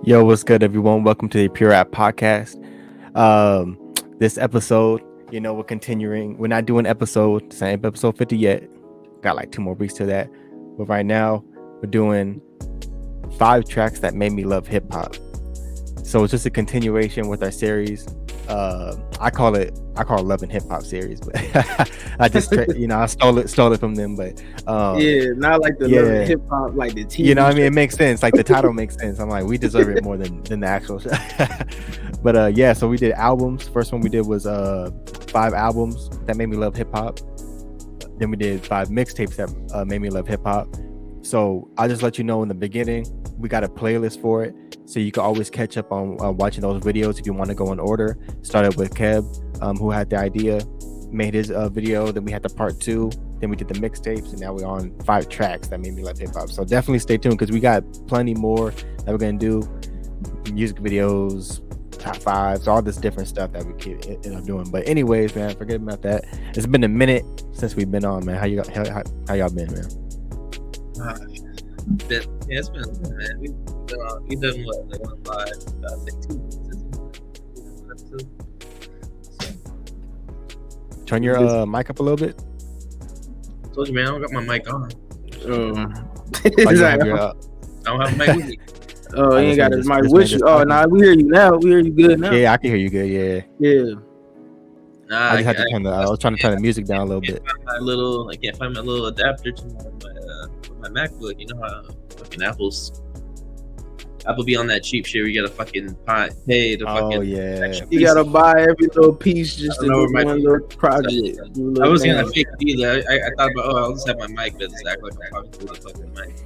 Yo, what's good, everyone? Welcome to the Pure App Podcast. This episode, we're continuing. We're not doing same episode 50 yet. Got like 2 more weeks to that. But right now, we're doing 5 tracks that made me love hip hop. So it's just a continuation with our series. I call it Loving Hip Hop series, but I just I stole it from them. But not like the Loving Hip Hop, like the TV. You know what I mean? It makes sense. Like the title makes sense. I'm like, we deserve it more than the actual show. But so we did albums. First one we did was 5 albums that made me love hip hop. Then we did 5 mixtapes that made me love hip hop. So I'll just let you know in the beginning, we got a playlist for it. So you can always catch up on watching those videos if you want to go in order. Started with Keb, who had the idea, made his video. Then we had the part 2. Then we did the mixtapes, and now we're on 5 tracks that made me love hip hop. So definitely stay tuned because we got plenty more that we're gonna do. Music videos, top 5s, all this different stuff that we keep doing. But anyways, man, forget about that. It's been a minute since we've been on, man. How y'all been, man? It's been a minute, man. We've done what, like on live, about like 2 weeks. Turn your mic up a little bit. I told you, man, I don't got my mic on. I don't have a mic with me. Oh, you ain't got his mic with you. Oh, nah, we hear you now. We hear you good now. Yeah, I can hear you good. Yeah. Nah, I just had to turn I was trying to turn the music down a little bit. I can't find my little adapter to my MacBook. You know how fucking Apple be on that cheap shit where you gotta fucking pay to fucking. Oh yeah. You gotta buy every little piece just to do one little project. I was gonna fake deal. I thought about I'll just have my mic, but just act like I'm talking through the fucking mic.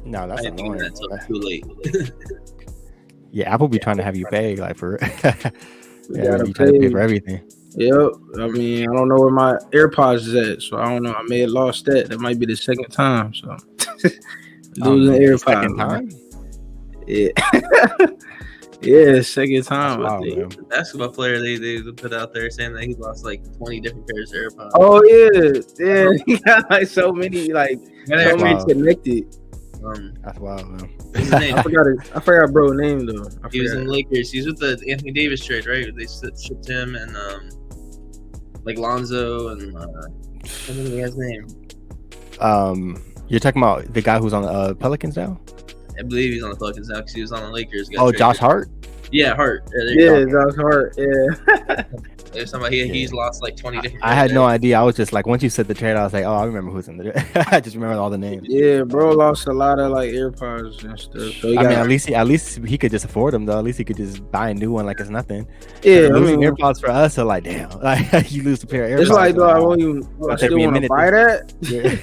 No, that's annoying. That until too late. Yeah, Apple be trying to have you pay like for you trying to pay for everything. Yep. I mean, I don't know where my AirPods is at, so I don't know. I may have lost that. That might be the second time. So losing AirPods. Second time? Yeah. Yeah, second time. Wow, the basketball player they put out there saying that he lost like 20 different pairs of AirPods. Oh yeah. He got like so many connected. That's wild, man. I forgot bro's name though. He was in the Lakers. He's with the Anthony Davis trade, right? They shipped him and like Lonzo and I don't know the guy's name. You're talking about the guy who's on the Pelicans now? I believe he's on the Pelicans now because he was on the Lakers. Josh Hart? Yeah, Hart. Josh Hart. Yeah. There's somebody he's lost like 20 different. I had no idea. I was just like, once you said the trade, I was like, oh, I remember who's in the. I just remember all the names. Yeah, bro lost a lot of like AirPods and stuff. So at least he could just afford them though. At least he could just buy a new one like it's nothing. Yeah, losing AirPods for us are like, damn, like you lose a pair of AirPods. It's like, though, I won't even still want to buy that. Yeah.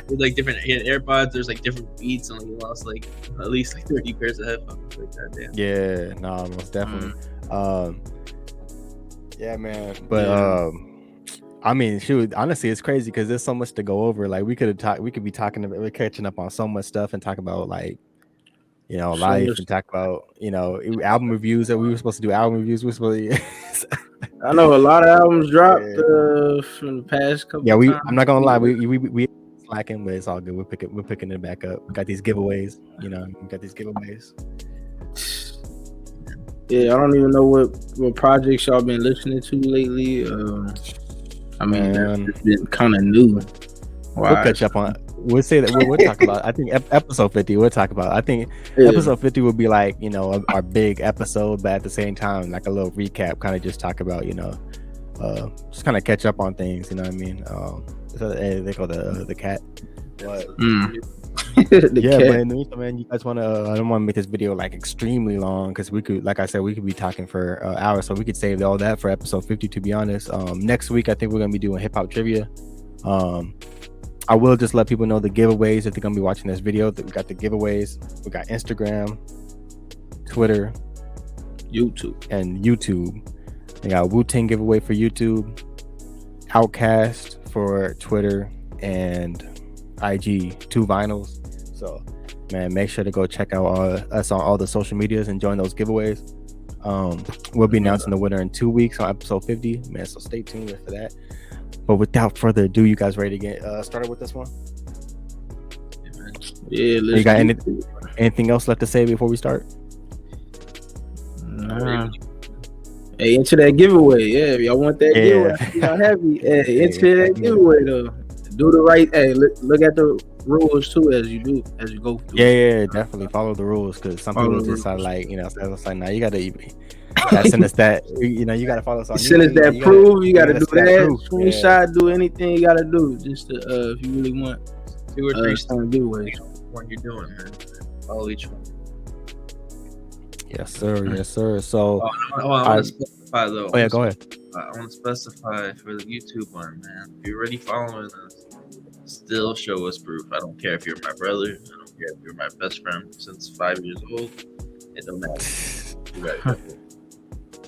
With like different AirPods, there's like different beats, and like you lost like at least like 30 pairs of headphones. Like that, damn. Yeah, no, most definitely. Yeah, man. But I mean, shoot, honestly, it's crazy because there's so much to go over. Like we could be we're catching up on so much stuff and talk about like, life and talk about, album reviews that we were supposed to do. Album reviews we were supposed to. I know a lot of albums dropped from the past couple. Yeah, times. I'm not gonna lie, we slacking, but it's all good. We're picking it back up. We got these giveaways. We got these giveaways. Yeah, I don't even know what projects y'all been listening to lately. I mean, it's been kind of new. We'll catch up on. We'll say that we'll talk about. I think episode 50. We'll talk about. I think episode 50 will be like our big episode, but at the same time, like a little recap, kind of just talk about just kind of catch up on things. You know what I mean? So they call the cat. But, but in the meantime, man, you guys want to? I don't want to make this video like extremely long because we could, like I said, we could be talking for hours, so we could save all that for episode 50. To be honest, next week I think we're gonna be doing hip hop trivia. I will just let people know the giveaways if they're gonna be watching this video. That we got the giveaways. We got Instagram, Twitter, YouTube. We got Wu-Tang giveaway for YouTube, Outcast for Twitter, and IG 2 vinyls. So man, make sure to go check out us on all the social medias and join those giveaways. We'll be announcing the winner in 2 weeks on episode 50, man, so stay tuned for that. But without further ado, you guys ready to get started with this one? Yeah, you got anything else left to say before we start? Nah. Hey, into that giveaway. Yeah, if y'all want that giveaway, y'all happy. Hey, into that giveaway though. Do the right. Hey, look at the rules too as you go through. Yeah, definitely follow the rules because some people just are like, it's like, now you gotta send us that. You gotta follow us on. Send us that proof. You gotta do that. Screenshot. Yeah. Do anything you gotta do just to if you really want 2 or 3 giveaways. What you're doing, man. Follow each one. Yes, sir. So I want to specify though. Oh yeah, go ahead. I want to specify for the YouTube one, man. If you're already following us, still show us proof. I don't care if you're my brother. I don't care if you're my best friend since 5 years old. It don't matter. You got it.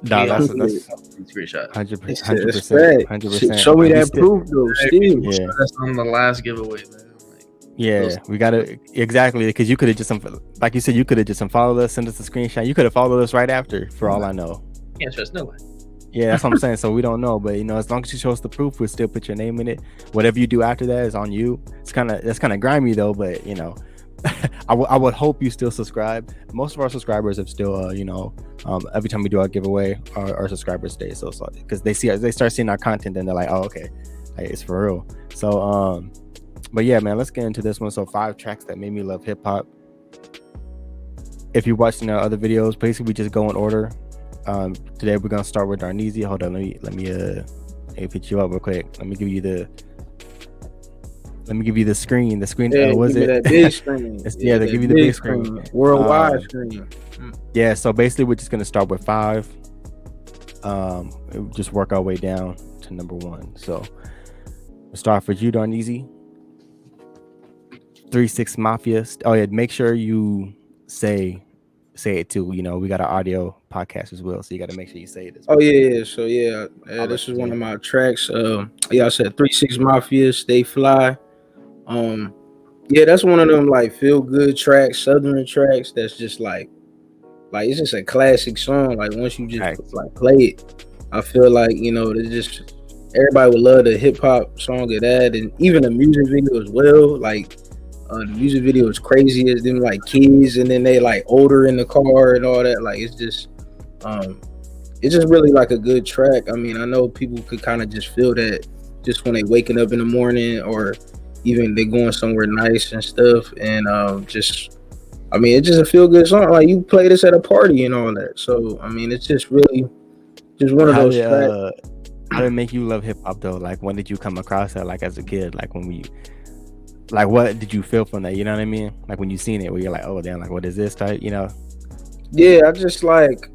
No, that's screenshot. 100%. Show me that proof though, Steve. Yeah, that's on the last giveaway, man. We gotta exactly because you could have just like you said, you could have just unfollowed us, send us a screenshot. You could have followed us right after, for all I know. Can't trust nobody. Yeah, that's what I'm saying. So we don't know, but as long as you show us the proof, we'll still put your name in it. Whatever you do after that is on you. That's kind of grimy though, but I would hope you still subscribe. Most of our subscribers have still, every time we do our giveaway, our subscribers stay. So because they start seeing our content and they're like, oh, okay, it's for real. So but yeah, man, let's get into this one. So 5 tracks that made me love hip hop. If you're watching our other videos, basically we just go in order. Today we're gonna start with Darneezy. Hold on, let me put you up real quick. Let me give you the screen. The screen. Was it that big screen? They give you the big screen. Worldwide screen. Yeah. So basically, we're just gonna start with 5. Just work our way down to number 1. So we'll start with you, Darneezy. 3 6 Mafia. Oh yeah, make sure you say it too. We got an audio podcast as well, so you got to make sure you say it. Oh yeah. So this is one of my tracks. I said 3 6 Mafia, Stay Fly. That's one of them like feel good tracks, southern tracks. That's just like it's just a classic song. Like once you just like play it, I feel like it's just everybody would love the hip hop song of that, and even the music video as well. Like the music video is crazy as them like kids, and then they like older in the car and all that. Like it's just really like a good track. I mean, I know people could kind of just feel that just when they waking up in the morning, or even they going somewhere nice and stuff. And it's just a feel good song. Like you play this at a party and all that. So I mean, it's just really just one of those tracks. How did it make you love hip hop though? Like when did you come across that? Like as a kid, like like what did you feel from that? You know what I mean? Like when you seen it, where you're like, oh damn, like what is this type? Yeah, I just like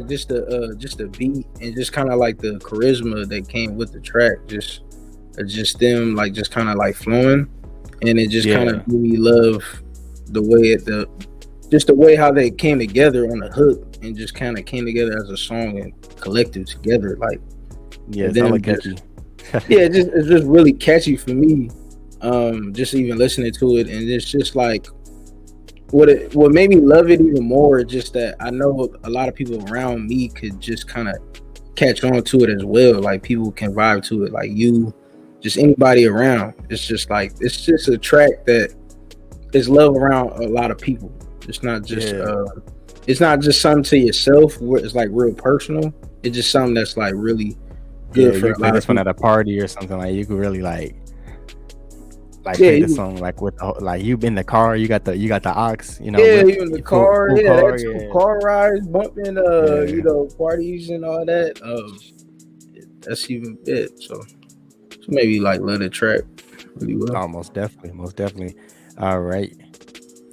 just the beat and just kind of like the charisma that came with the track. Just them like just kind of like flowing, and it just kind of made me love the way how they came together on the hook, and just kind of came together as a song and collective together. Like it's hella catchy. It's just really catchy for me. Just even listening to it, and it's just like what made me love it even more. Just that I know a lot of people around me could just kind of catch on to it as well. Like people can vibe to it, like you, just anybody around. It's just a track that is love around a lot of people. It's not just it's not just something to yourself where it's like real personal. It's just something that's like really good for you play this one at a party or something. Like you could really like play the song like with like you in the car, you got the aux, you in the car, car rides, bumping parties and all that. That's even it. So maybe like love the track really well. Oh, most definitely. All right,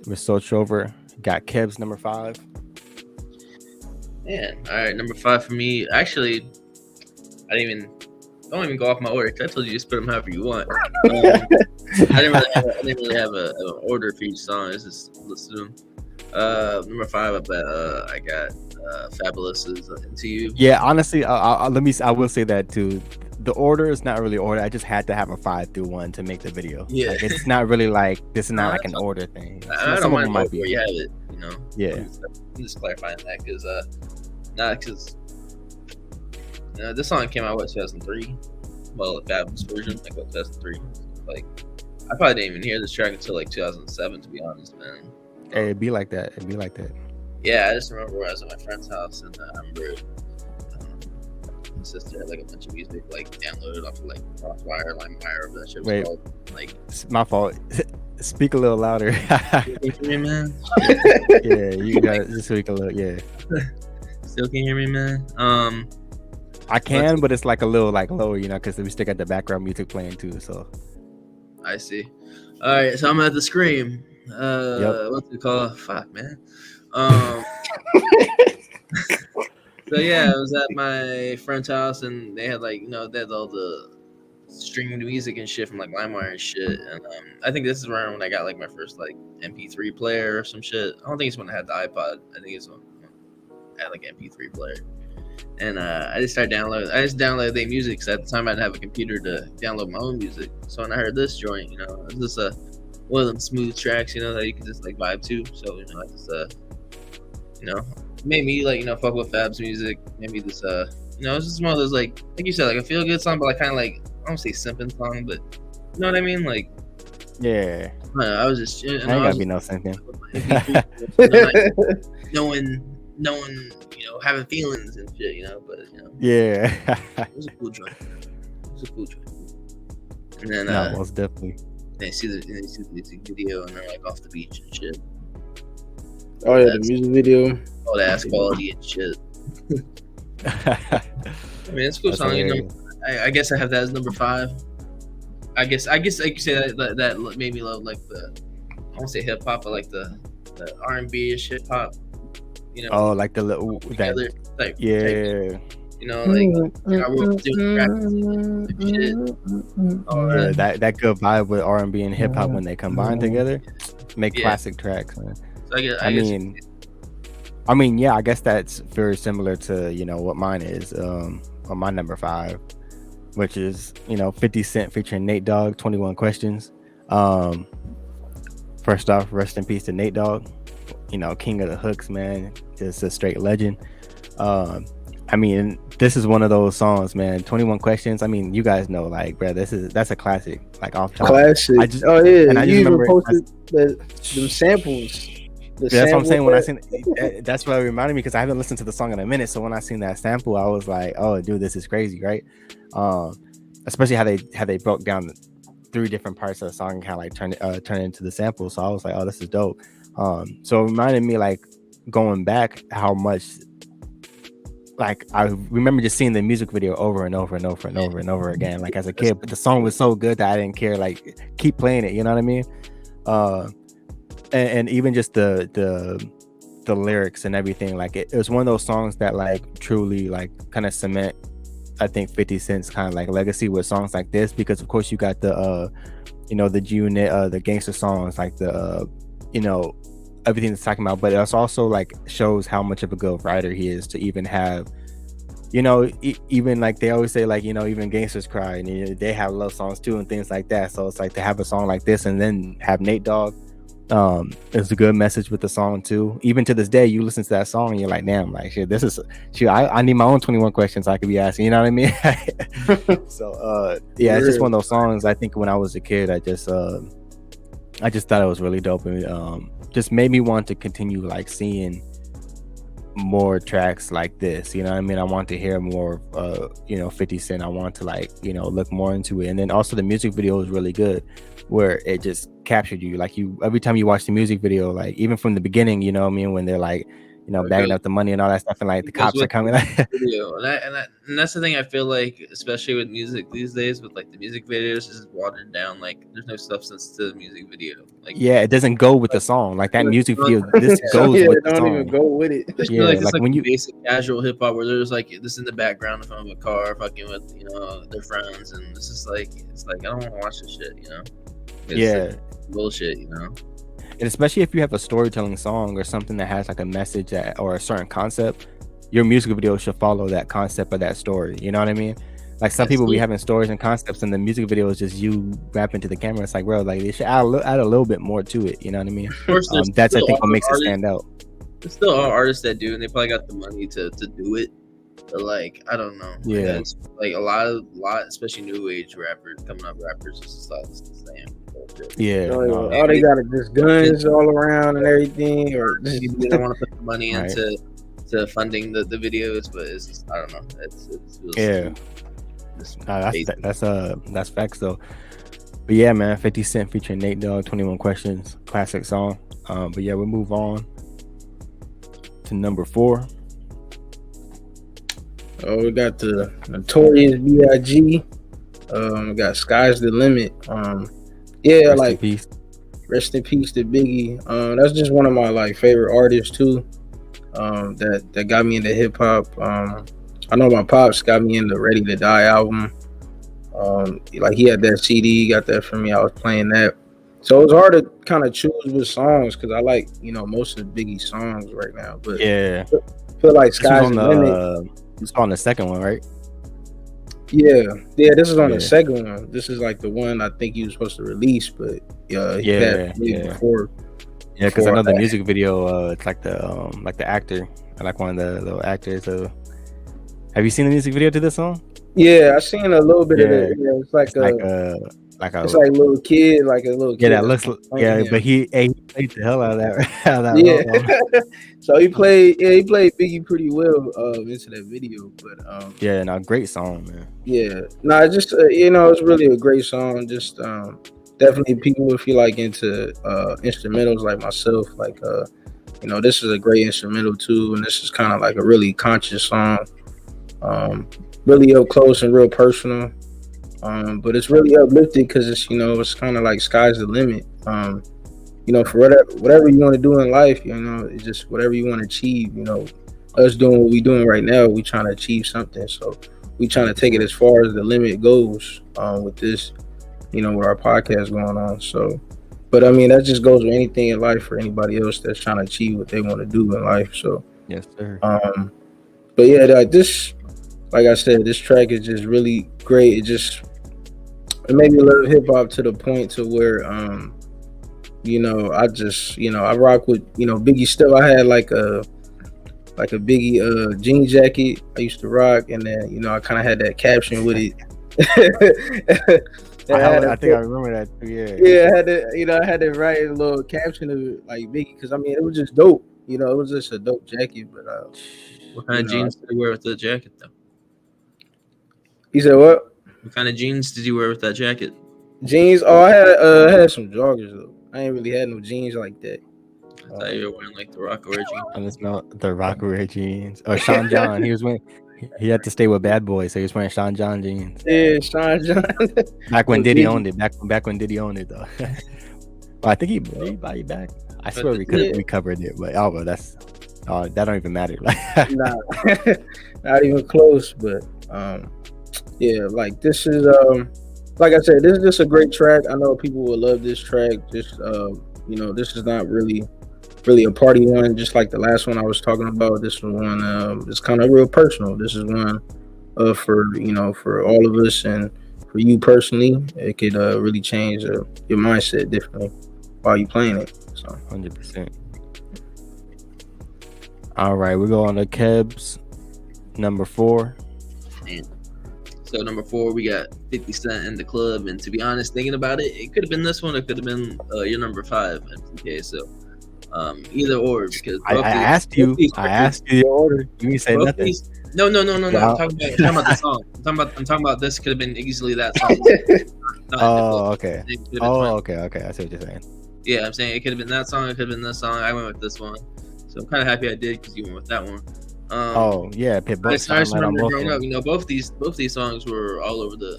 we're switch over. Got Keb's number 5. Man, all right, number 5 for me. Actually, don't even go off my order. I told you just put them however you want. I didn't really have an order for each song. It's just listen to them. Number 5, I got Fabulous's Into You. Yeah, honestly, I will say that too. The order is not really order. I just had to have a 5 through 1 to make the video. Yeah, like, it's not really like this is not like an order thing. I don't mind where you have it. Yeah. I'm just clarifying that because this song came out 2003. Well, the Fabulous version, 2003. Like, I probably didn't even hear this track until 2007, to be honest, man. Hey, it'd be like that. Yeah, I just remember when I was at my friend's house, and I remember my sister had like a bunch of music like downloaded off of like Crossfire, LimeWire, whatever that shit was Wait. called. Like, It's my fault. Speak a little louder. you can hear me, man? Yeah, you got it. Just speak a little. Yeah, Still can hear me, man? I can, but it's like a little like lower, you know, because we still got the background music playing too. So I see. All right, so I'm at the Scream. Yep. What's it called? Fuck, man. So yeah, I was at my friend's house, and they had like, you know, they had all the streaming music and shit from like LimeWire and shit. And I think this is around when I got like my first like MP3 player or some shit. I don't think it's when I had the iPod. I think it's when I had like MP3 player. And I just downloaded their music, because at the time I didn't have a computer to download my own music. So when I heard this joint, you know, it's just one of them smooth tracks, you know, that you can just like vibe to. So, you know, I just you know, made me like, you know, fuck with Fab's music. Maybe this you know, it's just one of those like you said, like a feel good song, but like kind of like, I don't say simping song, but you know what I mean? Like, yeah, I don't know, I was just, you know, I ain't gotta be no simping. knowing, you know, having feelings and shit, you know, but you know, Yeah. it was a cool joint. And then No, most definitely. they see the music video, and they're like off the beach and shit. Oh yeah, the music video. All the ass quality and shit. I mean, it's a cool That's song, you hilarious. know. I guess I have that as number 5. I guess like you say that made me love like the, I won't say hip hop, but like the R&B ish hip hop. You know, Oh, like the little together, that. type, Yeah. you know, like I wrote doing rap and shit. All Yeah, that. that good vibe with R&B and hip hop when they combine together, make Yeah. classic tracks, man. So I guess I mean, yeah, I guess that's very similar to, you know, what mine is. On my number 5, which is, you know, 50 Cent featuring Nate Dogg, 21 Questions. First off, rest in peace to Nate Dogg. You know, king of the hooks, man. Just a straight legend. I mean, this is one of those songs, man. 21 Questions. I mean, you guys know, like, bro, that's a classic, like off top. Classic. I just and I you even remember posted them samples. That's what I'm saying. When I seen that's what it reminded me, because I haven't listened to the song in a minute. So when I seen that sample, I was like, "Oh, dude, this is crazy, right?" Especially how they broke down 3 different parts of the song and kind of like turn it into the sample. So I was like, "Oh, this is dope." So it reminded me, like, going back, how much, like, I remember just seeing the music video over and over and over and over and over again, like as a kid. But the song was so good that I didn't care, like, keep playing it. You know what I mean? And even just the lyrics and everything, like it was one of those songs that like truly like kind of cement, I think, 50 Cent's kind of like legacy with songs like this, because of course you got the you know, the G-Unit, the gangster songs, like the you know, everything that's talking about, but it also like shows how much of a good writer he is to even have, you know, even like they always say, like, you know, even gangsters cry, and, you know, they have love songs too and things like that. So it's like to have a song like this and then have Nate Dogg, it's a good message with the song too. Even to this day, you listen to that song and you're like, damn, like, shit, this is shit. I need my own 21 questions I could be asking. You know what I mean? So yeah, it's just one of those songs. I think when I was a kid, I just thought it was really dope, and just made me want to continue like seeing more tracks like this. You know what I mean? I want to hear more you know, 50 Cent. I want to, like, you know, look more into it. And then also the music video is really good, where it just captured you. Like, you, every time you watch the music video, like even from the beginning, you know what I mean, when they're like, you know, bagging up the money and all that stuff, and like the cops are coming. Video. And that's the thing I feel like, especially with music these days, with like the music videos is watered down. Like there's no substance to the music video. Like, yeah, it doesn't go with the song. Like that music video, this goes with the don't song. even go with it. Yeah, like when you basic casual hip hop where there's like this in the background in front of a car, fucking with, you know, their friends, and it's just like, it's like, I don't want to watch this shit, you know. It's like bullshit, you know. And especially if you have a storytelling song or something that has like a message that, or a certain concept, your music video should follow that concept of that story. You know what I mean? Like some people be having stories and concepts, and the music video is just you rapping to the camera. It's like, bro, like they should add a little bit more to it. You know what I mean? That's, I think, what makes it stand out. There's still artists that do, and they probably got the money to do it. But like, I don't know. Yeah. Like a lot, especially new age rappers, coming up rappers, just thought it's the same. But Yeah, no, all they got is just guns all around and everything, or Maybe they don't want to put the money Right. into funding the videos, but it's just, I don't know. It feels yeah. just Nah, basic. that's facts though. But yeah, man, 50 Cent featuring Nate Dogg, 21 Questions, classic song. But yeah, we'll move on to number 4. Oh, we got the Notorious B.I.G. We got Sky's the Limit. Yeah, Rest in like peace. rest in peace to Biggie. That's just one of my like favorite artists too. That got me into hip hop. I know my pops got me into Ready to Die album. Like he had that CD, got that for me. I was playing that, so it was hard to kind of choose which songs because I like most of Biggie's songs right now. But Yeah, I feel like this was Sky's on the Limit. this was on the second one, right? Yeah. This is on Yeah. the second one. This is like the one I think he was supposed to release, but he Yeah, passed away yeah. before. Yeah, because I know the that. music video. It's like the actor, like one of the little actors. Have you seen the music video to this song? Yeah, I seen a little bit of Yeah. it. Yeah, it's like a it's like a little kid, yeah, that looks playing him. but he played the hell out of that out of that Yeah. role. So he played Biggie pretty well into that video, but Yeah, no, great song, man. yeah, no, it's just it's really a great song. Just definitely people if you like into instrumentals like myself, like this is a great instrumental too, and this is kind of like a really conscious song, really up close and real personal, but it's really uplifting because it's it's kind of like sky's the limit. For whatever you want to do in life, it's just whatever you want to achieve. Us doing what we doing right now, we trying to achieve something. So we trying to take it as far as the limit goes with this, with our podcast going on. So, but I mean, that just goes with anything in life for anybody else that's trying to achieve what they want to do in life. So, Yes, sir. but yeah, like I said, this track is just really great. It made me love hip hop to the point to where, I rock with, Biggie still. I had like a Biggie jean jacket I used to rock, and then I kind of had that caption with it. I think I remember that too. Yeah. Yeah, I had to write a little caption of it, like Biggie, because I mean it was just dope. It was just a dope jacket. But what kind of jeans did you wear with the jacket though? You said what? What kind of jeans did you wear with that jacket? Jeans? Oh, I had some joggers though. I ain't really had no jeans like that. I thought you were wearing like the Rockaway jeans. And it's not the Rockaway jeans. Or Sean John. He was wearing. He had to stay with Bad Boy, so he was wearing Sean John jeans. Yeah, Sean John. Back when Diddy owned it. Back when Diddy owned it though. Well, I think he bought it back. I swear we covered it, but that don't even matter. Nah, not even close. But yeah, like this is like I said, this is just a great track. I know people will love this track. Just this is not really a party one, just like the last one I was talking about. This one is kind of real personal. This is one for all of us and for you personally. It could really change your mindset differently while you playing it. So 100%. All right, we go on to Keb's number 4. So number 4, we got 50 Cent in the club, and to be honest, thinking about it, it could have been this one. It could have been your number 5, McK. So either or, because I asked you the order. You didn't say nothing. No. I'm talking about the song. I'm talking about this could have been easily that song. Okay. Okay. I see what you're saying. Yeah, I'm saying it could have been that song. It could have been this song. I went with this one, so I'm kind of happy I did because you went with that one. Yeah, I just remember growing up. Both these songs were all over the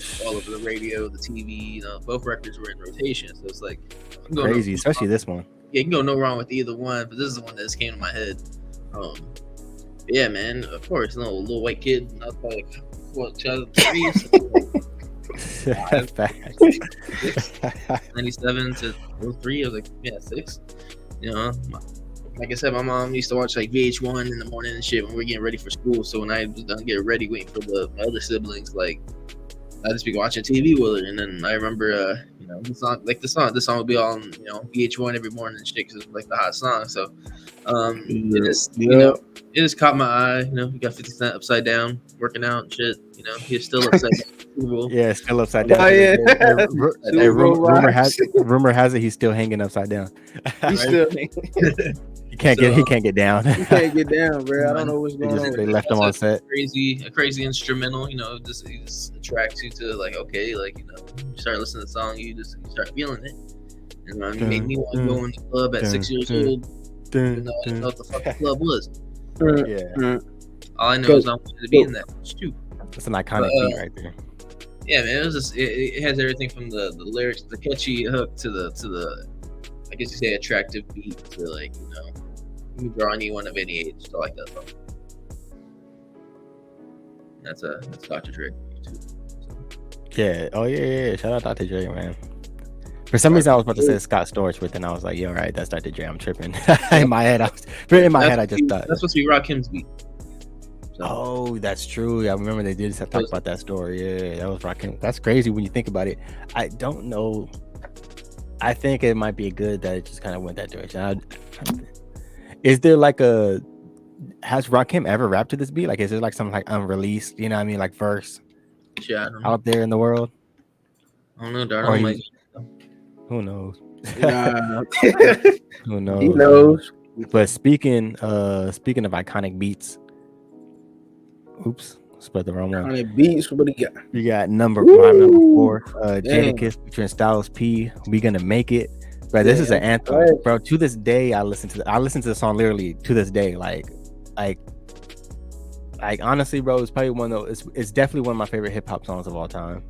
radio, the TV. Both records were in rotation, so it's like crazy, especially this one. Yeah, you can go no wrong with either one, but this is the one that just came to my head. Yeah, man. Of course, little white kid. I was probably like 2003. 97 to 03. I was like, 6. Like I said, my mom used to watch like VH1 in the morning and shit when we were getting ready for school. So when I was done getting ready, waiting for my other siblings, like I just be watching TV with her. And then I remember, the song would be on, VH1 every morning and shit because it was like the hot song. So It just it just caught my eye. You know, he got 50 Cent upside down, working out and shit. You know, he's still upside down. Yeah, still upside down. Oh yeah, rumor has it he's still hanging upside down. He's still he can't get down. He can't get down, bro. I don't know what's going on. They left him on set. A crazy instrumental. You know, it just attracts you to like, okay, like, you know, you start listening to the song, you start feeling it. And it made me want to go in the club at 6 years old. Even though I didn't know what the fuck the club was. Yeah. All I know is I wanted to be in that too. It's an iconic beat right there. Yeah, man. It was just it has everything from the lyrics, the catchy hook to the I guess you say attractive beat to, like, you know, you can draw anyone of any age to like that song. That's Dr. Dre too. Yeah. Oh yeah. Shout out Dr. Dre, man. For some reason, I was about to say Scott Storch, but then I was like, "Yo, right, that's Dr. Dre." I'm tripping. In my head, I just thought that's supposed to be Rakim's beat. So. Oh, that's true. Yeah, I remember they did talk about that story. Yeah, that was Rakim. That's crazy when you think about it. I don't know. I think it might be good that it just kind of went that direction. Is there like has Rakim ever rapped to this beat? Like, is there like something like unreleased? You know what I mean? Like verse out there in the world. I don't know, Darneezy. Who knows? Nah. Who knows? He knows. But speaking of iconic beats, oops, spelled the wrong one. Iconic beats. What do you got? You got number 4, Jadakiss featuring Styles P. We Gonna Make It, bro. This is an anthem, right. Bro. To this day, I listen to the song literally to this day. Like honestly, bro, it's probably it's definitely one of my favorite hip hop songs of all time.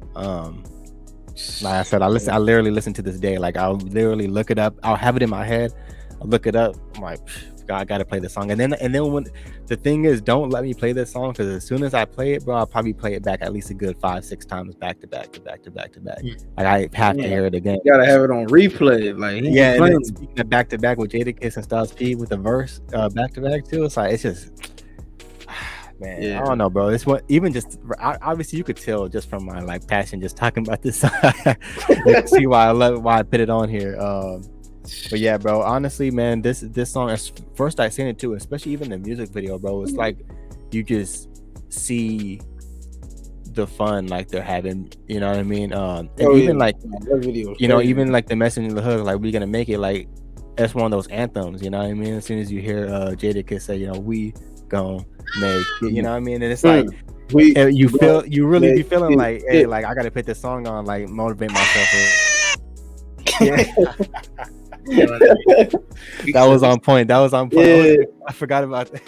Like I said, I literally listen to this day. Like I'll literally look it up. I'll have it in my head. I'll look it up. I'm like, God, I gotta play this song. And then when the thing is, don't let me play this song, because as soon as I play it, bro, I'll probably play it back at least a good 5-6 times back to back. Like I have to hear it again. You gotta have it on replay. Like and then speaking of back to back with Jadakiss and Styles P with the verse back to back too. It's like it's just. Man, I don't know, bro. It's what even just obviously you could tell just from my like passion just talking about this song. You can see why I love it, why I put it on here. But yeah, bro. Honestly, man, this song. First I seen it too, especially even the music video, bro. It's like you just see the fun like they're having. You know what I mean? And even like you know, even like the message in the hook, like we gonna make it. Like that's one of those anthems. You know what I mean? As soon as you hear Jadakiss say, you know, we gonna make it, you know what I mean? And it's like you really be feeling like, hey, like I gotta put this song on, like motivate myself. That was on point. Yeah. I forgot about that.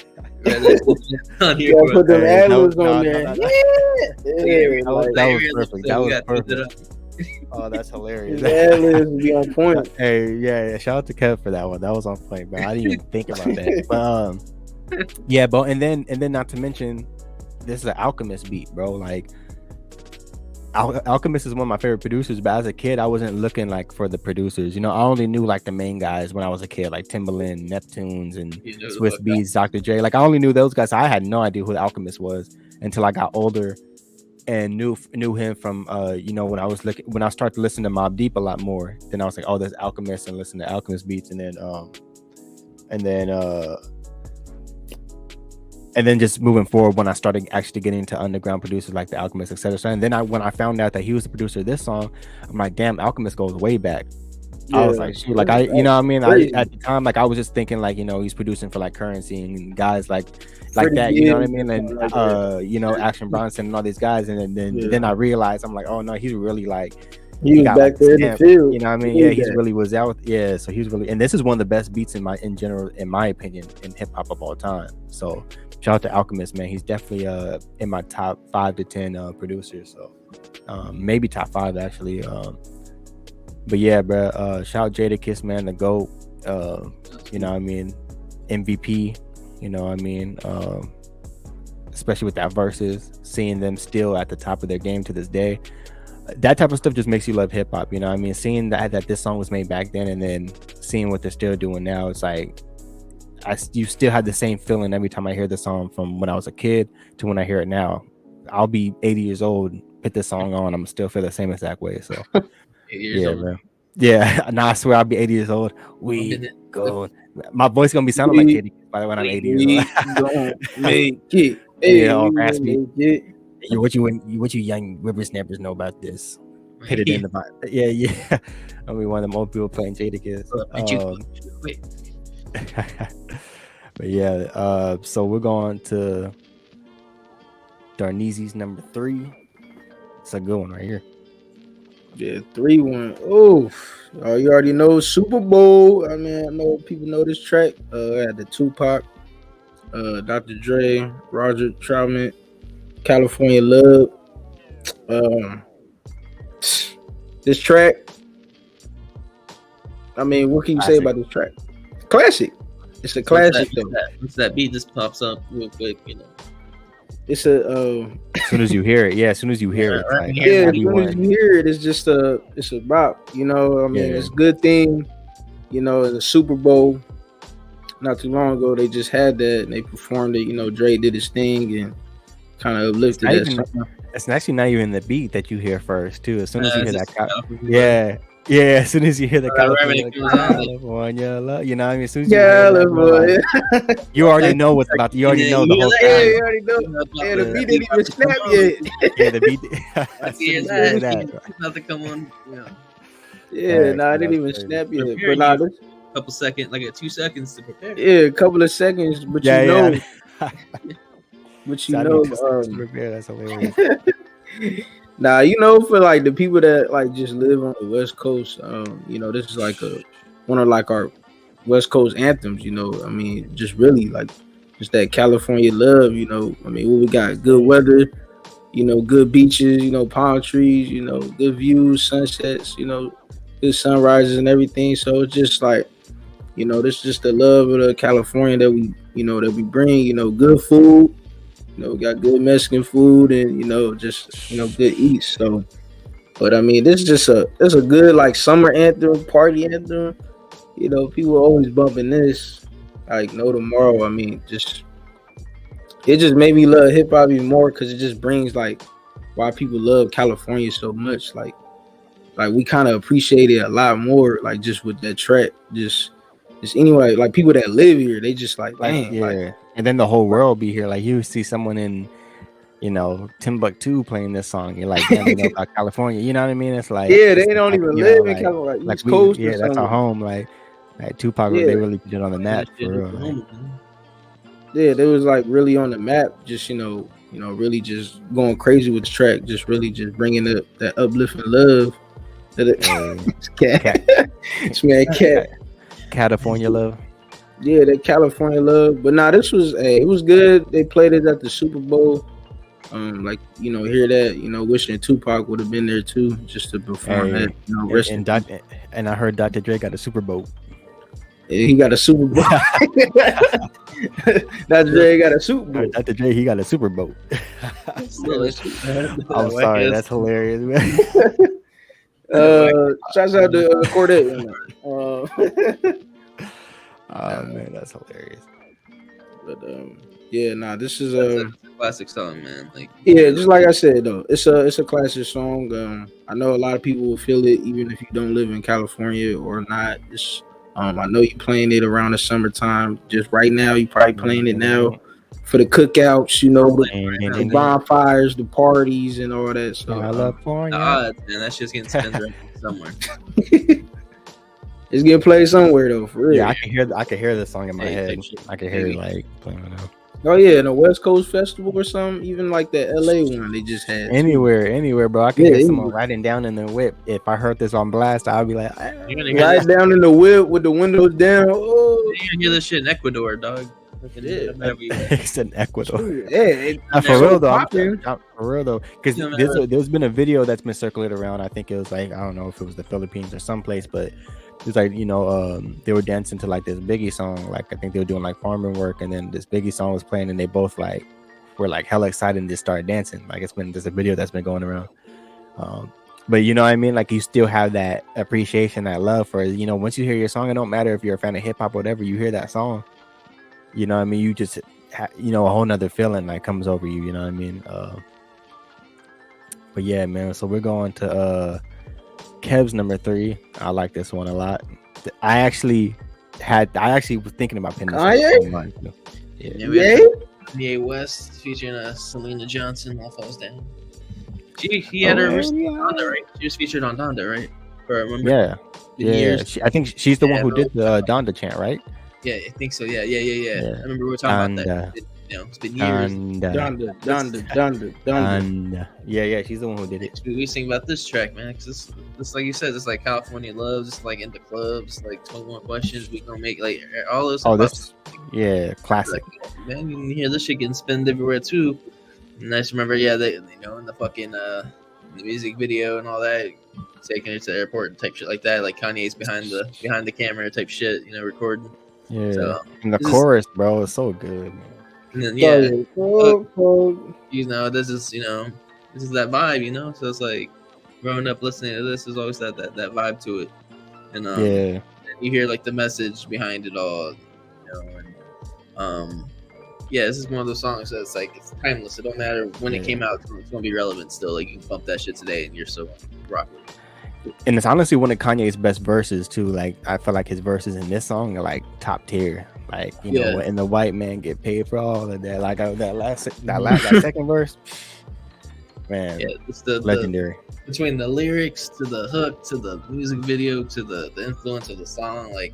Put them ad-libs on there. That was perfect. That was perfect. Oh, that's hilarious. Ad-libs be on point. Hey, yeah, shout out to Keb for that one. That was on point, bro. I didn't even think about that. But yeah, bro, and then not to mention, this is an Alchemist beat, bro. Like Alchemist is one of my favorite producers, but as a kid, I wasn't looking like for the producers. You know, I only knew like the main guys when I was a kid, like Timbaland, Neptunes, and Swiss Beats, Dr. J. Like I only knew those guys. I had no idea who the Alchemist was until I got older and knew him from you know, when I started to listen to Mobb Deep a lot more. Then I was like, oh, there's Alchemist, and listen to Alchemist beats, and then just moving forward, when I started actually getting into underground producers like the Alchemist, etc. And then when I found out that he was the producer of this song, I'm like, damn, Alchemist goes way back. I was like, shoot, like you know what I mean? At the time, like I was just thinking like, you know, he's producing for like Currency and guys like that, you know what I mean? And you know, Action Bronson and all these guys, and then I realized, I'm like, oh no, he's really like. He was back there in the field. You know what I mean? Yeah, he really was out. Yeah, so he's really, and this is one of the best beats in general, in my opinion, in hip hop of all time. So shout out to Alchemist, man. He's definitely in my top 5 to 10 producers. So maybe top 5 actually. But yeah, bro. Shout out Jadakiss, man, the GOAT. You know what I mean? MVP. You know what I mean? Especially with that verses, seeing them still at the top of their game to this day. That type of stuff just makes you love hip hop, you know what I mean? Seeing that this song was made back then, and then seeing what they're still doing now, it's like you still have the same feeling every time I hear the song from when I was a kid to when I hear it now. I'll be 80 years old, put this song on, I'm still feel the same exact way. So yeah, man. Yeah, nah, I swear I'll be 80 years old. A We minute. go. My voice gonna be sounding like We, Jada by when I'm 80 years old. we don't make it. Yeah, Hey, we all don't raspy. make it. What you young whippersnappers know about this? Hit it Yeah. in the bot. Yeah, yeah. I mean, one of them old people playing Jada Kiss. Wait. But yeah, so we're going to Darneezy's number 3. It's a good one right here. Yeah, 3-1. Oh, you already know Super Bowl. I mean, I know people know this track. I had the Tupac, Dr. Dre, Roger Troutman, California Love. Um, this track. I mean, what can you say Classic. about this track? Classic. It's a classic though. Once that beat just pops up real quick, you know. It's a As soon as you hear it, as soon as you hear it, it's like yeah. As soon as everyone. you hear it, it's just it's a bop. You know, I mean, Yeah. it's a good thing. You know, in the Super Bowl not too long ago, they just had that and they performed it. You know, Dre did his thing and kind of uplifted that. It's actually not even the beat that you hear first, too. As soon as you hear that, yeah. yeah. As soon as you hear the California, love, you know what I mean. As soon as you hear that, bro, like, you already know what's about. You already know the whole Yeah, thing. you already know. Yeah, the beat didn't even snap yet. Yeah, the beat. As soon as you hear that, It's about to come on. Yeah. Yeah, nah, it didn't even snap yet. But Preparing nah, you this, a couple seconds, like 2 seconds to prepare. yeah, a couple of seconds, but you know, but you So I know, need 2 seconds to prepare. That's hilarious. nah, you know, for like the people that like just live on the West Coast, you know, this is like one of like our West Coast anthems. You know, I mean, just really like just that California love. You know, I mean, we got good weather. You know, good beaches. You know, palm trees. You know, good views, sunsets. You know, good sunrises and everything. So it's just like, you know, this is just the love of the California that we bring. You know, good food. You know, we got good Mexican food and just good eats. So, but I mean, this is just it's a good like summer anthem, party anthem. You know, people are always bumping this. Like No Tomorrow. I mean, it just made me love hip hop even more because it just brings like why people love California so much. Like we kind of appreciate it a lot more. Like just with that track, just anyway, like people that live here, they just like, dang, yeah. And then the whole world be here. Like you see someone in, Timbuktu playing this song. You're like, damn, they know about California. You know what I mean? It's like, yeah, they don't even live in California, like East Coast. Yeah, that's our home. Like Tupac, they really put it on the map for real. Like, yeah, they was like really on the map. Just really just going crazy with the track. Just really just bringing up that uplifting love. Cat. California love. Yeah, that California love. But nah, this was it was good. They played it at the Super Bowl. Hear that, wishing Tupac would have been there too, just to perform that. And I heard Dr. Dre got a Super Bowl. Yeah, he got a Super Bowl. Dr. Dre got a Super Bowl. Dr. Dre, he got a Super Bowl. I'm sorry, that's hilarious, man. Shouts out to Cordet. Oh man, that's hilarious. But this is a classic song, man. Like just like I said though, it's a classic song. I know a lot of people will feel it even if you don't live in California or not. I know you playing it around the summertime. Just right now, you probably playing it now for the cookouts, the bonfires, the parties, and all that. So California, man, that shit's getting spent somewhere. It's getting played somewhere though, for real. Yeah, I can hear the song in my head. I can hear it like playing it out. Oh yeah, in a West Coast festival or something, even like the LA one they just had. Anywhere, bro. I can hear someone riding down in the whip. If I heard this on blast, I'd be like, right down in the whip with the windows down. Oh, you hear this shit in Ecuador, dog. It's in Ecuador. Yeah, for real though. Because there's been a video that's been circulated around. I think it was like, I don't know if it was the Philippines or someplace, but it's like, they were dancing to like this Biggie song. Like I think they were doing like farming work, and then this Biggie song was playing, and they both like were like hella excited and just started dancing. Like there's a video that's been going around. But you know what I mean? Like you still have that appreciation, that love for, once you hear your song, it don't matter if you're a fan of hip hop or whatever, you hear that song. You know what I mean? You just, a whole nother feeling like comes over you. You know what I mean? But yeah, man. So we're going to Keb's number 3. I like this one a lot. I actually was thinking about pinning this Kanye? on mine too. Yeah, we Yay? had Kanye West featuring Selena Johnson off Falls Down. He had her recently on Donda, right? She was featured on Donda, right? Or I remember. Yeah. Years. I think she's the one who did the Donda chant, right? Yeah, I think so. Yeah. I remember we were talking about that. It's been years. Donda. Yeah, she's the one who did it. We sing about this track, man. Cause it's like you said, it's like California Love, just like in the clubs, like 21 Questions. We gonna make like all those. Classic. Like, man, you can hear this shit getting spinned everywhere too. And I just remember, they in the fucking the music video and all that, taking it to the airport and type shit like that. Like Kanye's behind the camera type shit, recording. Yeah. So, and the chorus, bro, is so good, man. And then, this is that vibe, so it's like growing up listening to this is always that vibe to it. And and you hear like the message behind it all, and this is one of those songs that's like it's timeless. It don't matter when it came out, it's gonna be relevant still. Like you can bump that shit today and you're so rock with it. And it's honestly one of Kanye's best verses too. Like I feel like his verses in this song are like top tier. Like and the white man get paid for all of that. Like that second verse, man. Yeah, it's the legendary. Between the lyrics to the hook to the music video to the influence of the song, like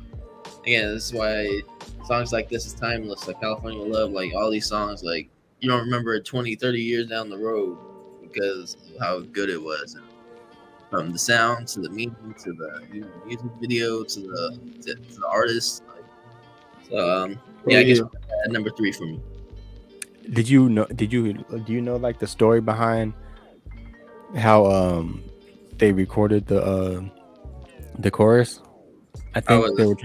again, this is why songs like this is timeless. Like California Love, like all these songs, like you don't remember it 20, 30 years down the road because of how good it was. And from the sound to the meaning to the music video to the artist. So I guess number 3 for me. Do you know like the story behind how they recorded the chorus? I think they were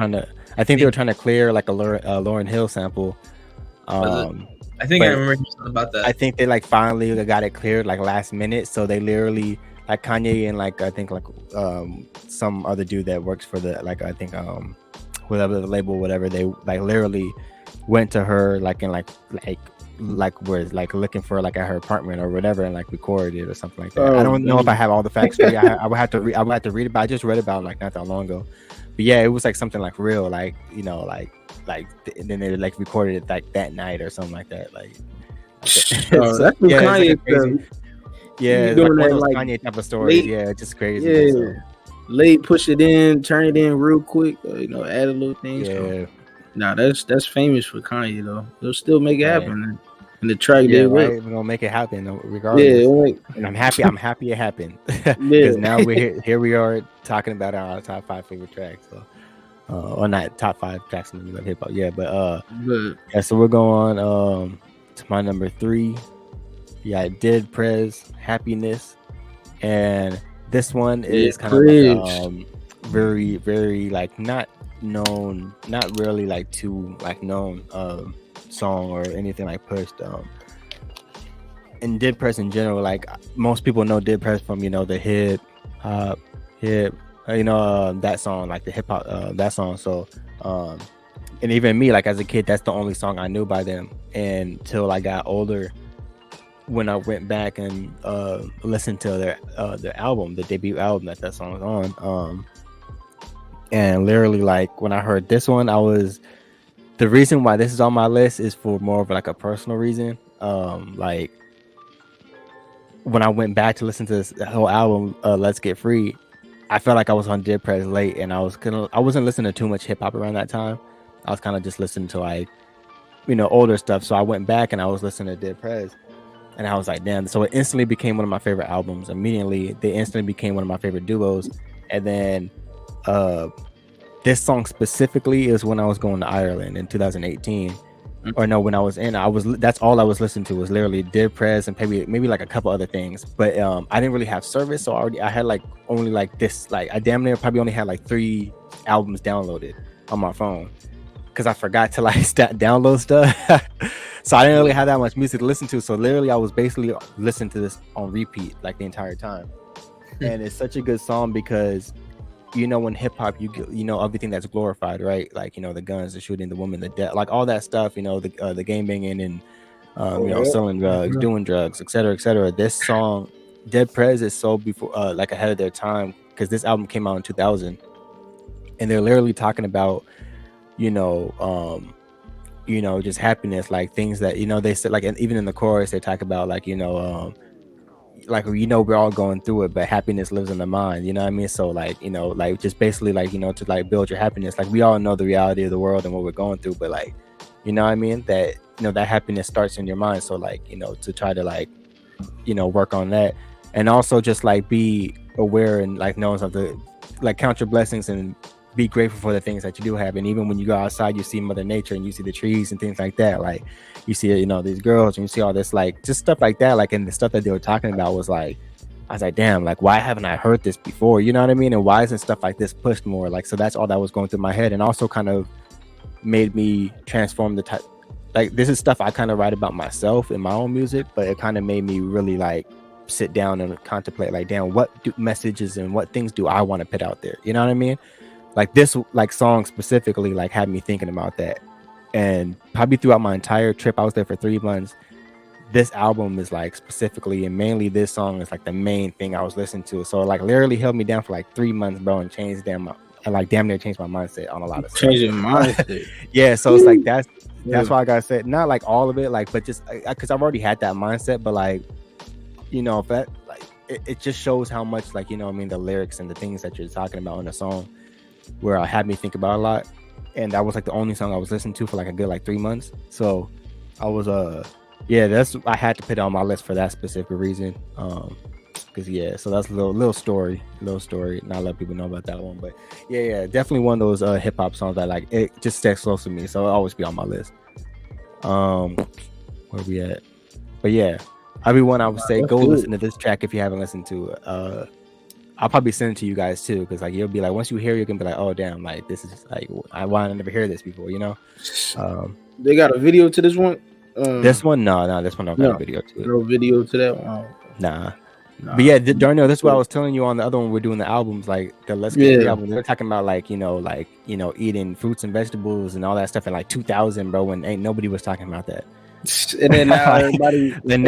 trying to clear like a Lauryn Hill sample. I think I remember something about that. I think they like finally got it cleared like last minute, so they literally like Kanye and like I think like some other dude that works for the like I think whatever the label, whatever, they like literally went to her like and like was like looking for like at her apartment or whatever and like recorded it or something like that. I don't know if I have all the facts. I would have to read it, but I just read about it like not that long ago. But yeah, it was like something like real, like then they like recorded it like that night or something like that. Like that's Kanye. Yeah, doing like that, Kanye type of stories. It's just crazy. Yeah. So. Late, push it in, turn it in real quick. Add a little things. Yeah. Nah, that's famous for Kanye though. He'll still make it happen. And the track did right. We're gonna make it happen regardless. And I'm happy it happened. Because now we're here. We are talking about our top 5 favorite tracks. So, or not top 5 tracks in the hip hop. Yeah, but so we're going to my number 3. Yeah, Did Prez Happiness, and this one is kind of like, very, very like not really like too like known song or anything like pushed. And Did Prez in general, like most people know Did Prez from the hip hop, that song, like the hip hop that song. So and even me, like as a kid, that's the only song I knew by them until I got older. When I went back and listened to their album, the debut album that song was on, and literally like when I heard this one, the reason why this is on my list is for more of like a personal reason. Like when I went back to listen to this whole album, Let's Get Free, I felt like I was on Did Prez late, and I wasn't listening to too much hip hop around that time. I was kind of just listening to like older stuff. So I went back and I was listening to Did Prez. And I was like, damn. So it instantly became one of my favorite albums. Immediately, they instantly became one of my favorite duos. And then this song specifically is when I was going to Ireland in 2018. Or no, when I was that's all I was listening to was literally Did Prez and maybe like a couple other things. But I didn't really have service. So I had like only like this, like I damn near probably only had like 3 albums downloaded on my phone. Because I forgot to like download stuff. So I didn't really have that much music to listen to. So literally I was basically listening to this on repeat like the entire time. And it's such a good song because when hip hop you get everything that's glorified, right? Like the guns, the shooting, the woman, the death, like all that stuff, the game banging and selling drugs, doing drugs, etc., etc. This song Dead Prez is so before like ahead of their time, because this album came out in 2000, and they're literally talking about, you know, just happiness, like things that, they said, like, and even in the chorus they talk about, like, like, we're all going through it, but happiness lives in the mind, you know what I mean? So like, like, just basically, like, to like build your happiness, like, we all know the reality of the world and what we're going through, but like, you know what I mean, that that happiness starts in your mind. So like, to try to like, work on that, and also just like be aware and like know something, like count your blessings and be grateful for the things that you do have. And even when you go outside, you see Mother Nature and you see the trees and things like that, like you see, these girls, and you see all this, like, just stuff like that, like, and the stuff that they were talking about was like, I was like, damn, like, why haven't I heard this before, you know what I mean? And why isn't stuff like this pushed more? Like, so that's all that was going through my head, and also kind of made me transform the type, like, this is stuff I kind of write about myself in my own music, but it kind of made me really like sit down and contemplate, like, damn, what messages and what things do I want to put out there, you know what I mean? Like, this like song specifically like had me thinking about that. And probably throughout my entire trip, I was there for 3 months, this album is like specifically and mainly this song is like the main thing I was listening to. So like literally held me down for like 3 months, bro, and changed damn near changed my mindset on a lot of stuff. Changing mindset. Yeah, so it's like that's why I gotta say, not like all of it, like, but just because I've already had that mindset, but like, if that, like, it just shows how much, like, I mean, the lyrics and the things that you're talking about in the song where I had me think about a lot. And that was like the only song I was listening to for like a good like 3 months. So I was I had to put it on my list for that specific reason. Because so that's a little story. Not a lot of people know about that one, but yeah, definitely one of those hip hop songs that, like, it just sticks close to me, so it'll always be on my list. Where we at? But yeah, everyone, I would say go listen to this track if you haven't listened to it. I'll probably send it to you guys too, because like you'll be like, once you hear it, you can be like, oh damn, like this is like, I never hear this before, They got a video to this one. This one, no, this one don't got a video to it. No video to that one. Nah. But yeah, Darnell, that's what I was telling you on the other one. We're doing the albums, like the Let's Get the album. They're talking about like, eating fruits and vegetables and all that stuff in like 2000, bro, when ain't nobody was talking about that. And then now everybody, you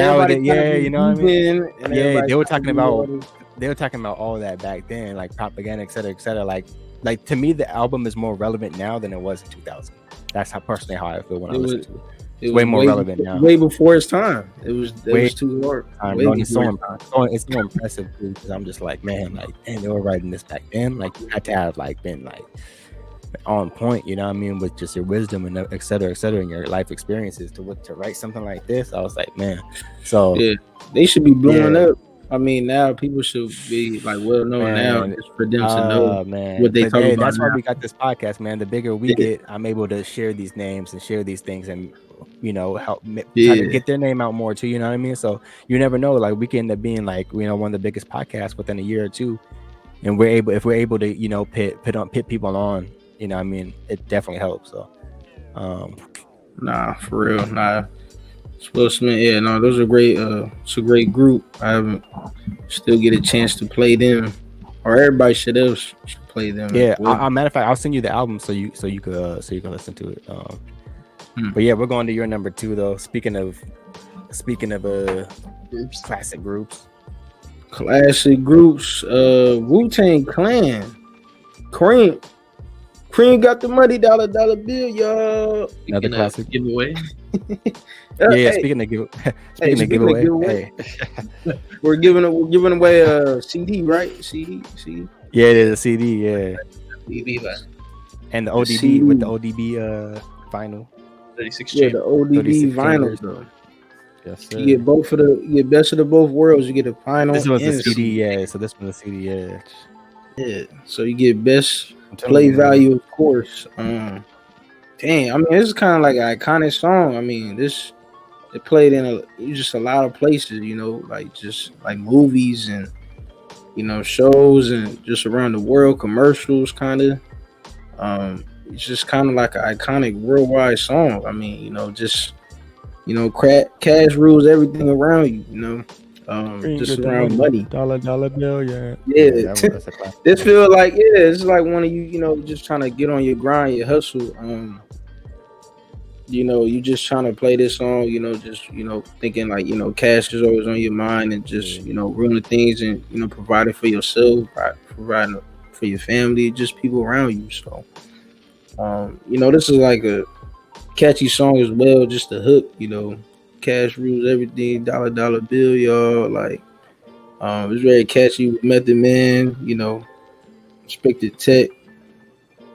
know what I mean? Yeah, they were talking about all that back then, like propaganda, et cetera, like to me, the album is more relevant now than it was in 2000. That's how I feel when I listen to it. It's way more relevant now. Way before its time. It was too hard. It's so impressive too, because I'm just like, man, like, and they were writing this back then. Like, you had to have like been like on point, you know what I mean, with just your wisdom and et cetera, and your life experiences to write something like this. I was like, man, so yeah, they should be blowing up. I mean, now people should be like well known now, just for them to know what they talk about. That's why we got this podcast, man. The bigger we get, I'm able to share these names and share these things, and help try to get their name out more too. You know what I mean? So you never know, like, we can end up being like, one of the biggest podcasts within a year or two, and if we're able to pit people on, you know what I mean, it definitely helps. So nah, for real, nah. Will Smith, yeah, no, those are great. It's a great group. I haven't still get a chance to play them, or everybody should play them. Yeah, matter of fact, I'll send you the album so you can listen to it. But yeah, we're going to your number 2 though. Speaking of classic groups, Wu-Tang Clan, Cream got the money, dollar bill, y'all. Another classic giveaway. Speaking of giveaway, we're giving away a CD, right? CD. Yeah, it is a CD. Yeah. And the ODB CD. With the ODB vinyl. 36. Yeah, the ODB vinyl, bro. Yes, sir. You get best of the both worlds. You get a vinyl. This was the CD, yeah. So this was the CD, yeah. Yeah. So you get best play value, of course. Dang, I mean, this is kind of like an iconic song. I mean, it played in just a lot of places, like just like movies and shows and just around the world, commercials, kind of. It's just kind of like an iconic worldwide song. I mean, cash rules everything around you. Just around money. Dollar bill, yeah. Yeah. This feel like it's like one of you, just trying to get on your grind, your hustle. you just trying to play this song, just thinking like cash is always on your mind, and just ruining things, and providing for yourself, providing for your family, just people around you. So this is like a catchy song as well, just the hook, cash rules everything, dollar dollar bill, y'all. Like it's very catchy with Method Man, Expected Tech,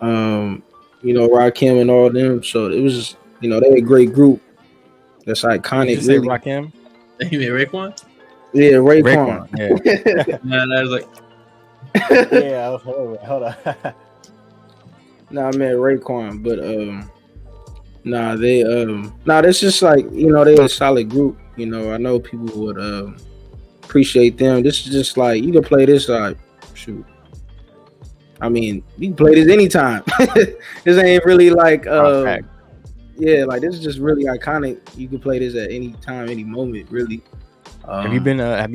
Rakim and all them. So it was just, they're a great group. That's iconic. Did you say Rakim? You mean Raekwon? Yeah, Raekwon. Yeah. Man, I was like, yeah. Hold on. Nah, man, Raekwon. But that's just like they're a solid group. I know people would appreciate them. This is just like you can play this shoot. I mean, you can play this anytime. This ain't really like yeah, like this is just really iconic. You can play this at any time, any moment, really. Have you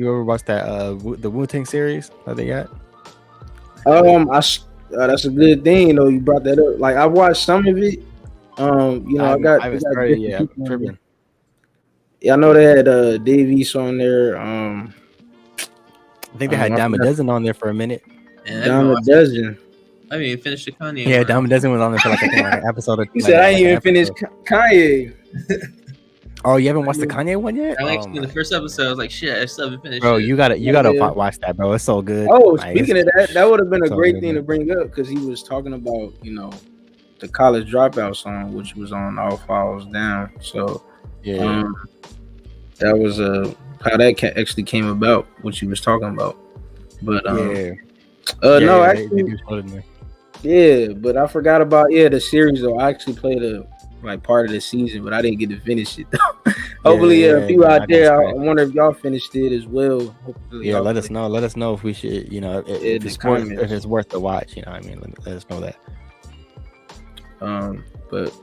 ever watched that the Wu-Tang series that they got? That's a good thing, you brought that up. Like I watched some of it. I haven't started yet. Yeah, I know they had Dave East on there. I think they had Dime a Dozen on there for a minute. Dime a Dozen. I haven't even finished the Kanye. Yeah, Dime a Dozen was on there for like an episode. You said I ain't even finished Kanye. Oh, you haven't watched the Kanye one yet? I in the first episode, I was like, shit, I still haven't finished. Bro, you gotta watch that, bro. It's so good. Oh, like, speaking of that, that would have been a great thing to bring up because he was talking about the College Dropout song, which was on All Falls Down. So yeah, that was how that actually came about, what he was talking about. But no, actually, yeah, but I forgot about the series though. I actually played part of the season, but I didn't get to finish it. Hopefully, people out there, I wonder if y'all finished it as well. Hopefully, let us know. Let us know if we should, if it's worth the watch. I mean, let us know that. But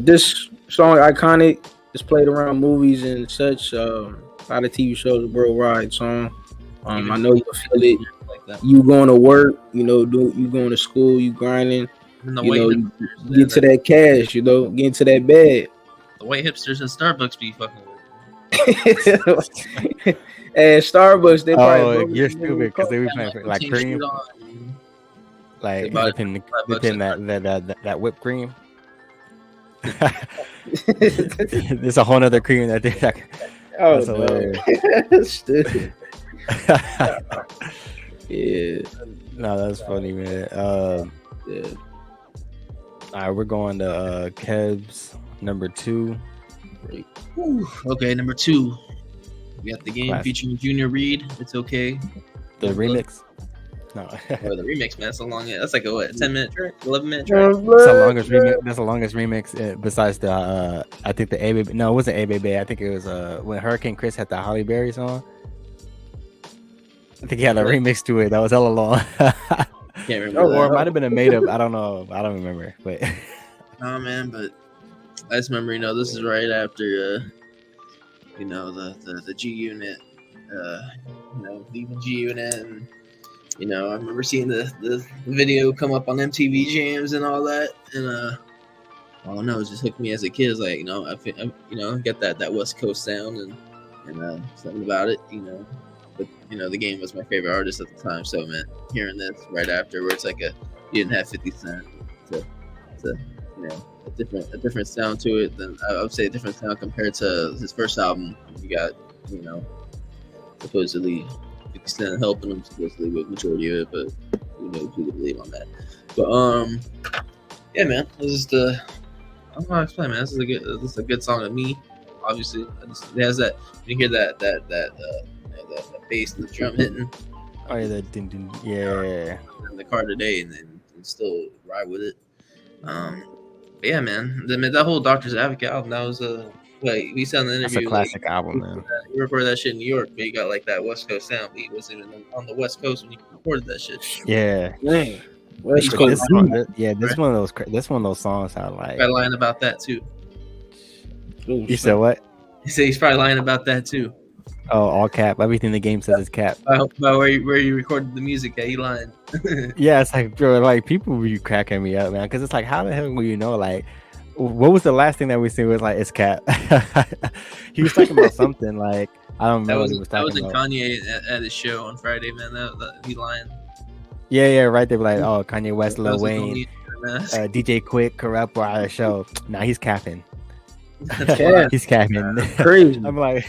this song iconic. It's played around movies and such. A lot of TV shows, worldwide song. I know you feel it. Like you going to work, you going to school, you grinding. You get to that cash, get into that bag. The white hipsters in Starbucks be fucking with. And Starbucks, they probably you're stupid because they be playing like cream, like dipping that whipped cream. There's a whole other cream that they're like. Oh no, stupid. Yeah, no, that's funny, man. Yeah. All right, we're going to Keb's number 2. Okay, number 2. We got the game featuring Junior Reid. It's okay. The remix. No, the remix, man. That's like a 10-minute track, 11-minute track. That's the longest remix besides the I think the A Baby. No, it wasn't A Baby. I think it was when Hurricane Chris had the Holly Berry song. I think he had a remix to it that was hella long. Can't remember. Or it might have been a made up. I don't know. I don't remember. But no, man. But I just remember, this is right after, the G Unit, leaving G Unit, and I remember seeing the video come up on MTV Jams and all that, and I don't know, it just hooked me as a kid. It's like, I get that West Coast sound and something about it, But the game was my favorite artist at the time, so man, hearing this right after, where it's like you didn't have 50 Cent, to a different sound to it. Than I would say a different sound compared to his first album. You got supposedly 50 Cent helping him supposedly with majority of it, but who knows who to believe on that. But yeah, man, this is I don't know how to explain, man. This is a good song to me. Obviously, it has that. You hear that the bass and the drum hitting. Oh yeah, that ding ding. Yeah. In the car today, and still ride with it. But yeah, man, that whole Doctor's Advocate album, that was we said in the interview. That's a classic album, man. You recorded that shit in New York, but you got like that West Coast sound. But he wasn't even on the West Coast when you recorded that shit. Yeah. Dang. This one of those songs I like. Probably lying about that too. You said what? He said he's probably lying about that too. Oh, all cap. Everything the game says is cap. About where you recorded the music at, he lying. Yeah, it's like, bro, like people be cracking me up, man, because it's like, how the hell will you know? Like What was the last thing that we seen? Was like it's Cap. He was talking about something like I don't remember what he was That talking was in about. Kanye at his show on Friday, man. That he lying. Yeah, right. They were like, oh, Kanye West, That Lil was his Wayne, only mask. DJ Quick, Corrupt were out of the show. Nah, he's capping. Yeah. He's capping. Crazy. I'm like,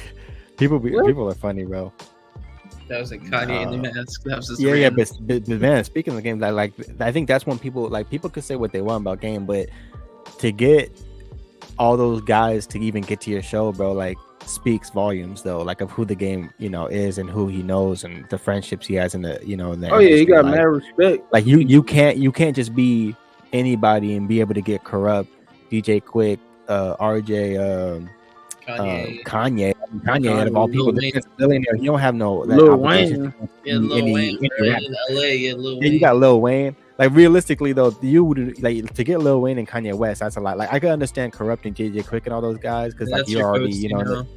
people are funny, bro. That was like Kanye in the mask. That was just Yeah, but man, speaking of the game, like I think that's when people could say what they want about game, but to get all those guys to even get to your show, bro, like speaks volumes though, like of who the game is and who he knows and the friendships he has in the in the Oh yeah, he industry. got like, mad respect. Like you can't just be anybody and be able to get Corrupt, DJ Quick, RJ, Kanye out of all people. This billionaire, you don't have no Lil obligation. Wayne. Lil Wayne rap. in LA. Lil Yeah, you got Lil Wayne. Like realistically though, you would like to get Lil Wayne and Kanye West. That's a lot. Like I could understand Corrupt and JJ Quick and all those guys because like you already coast,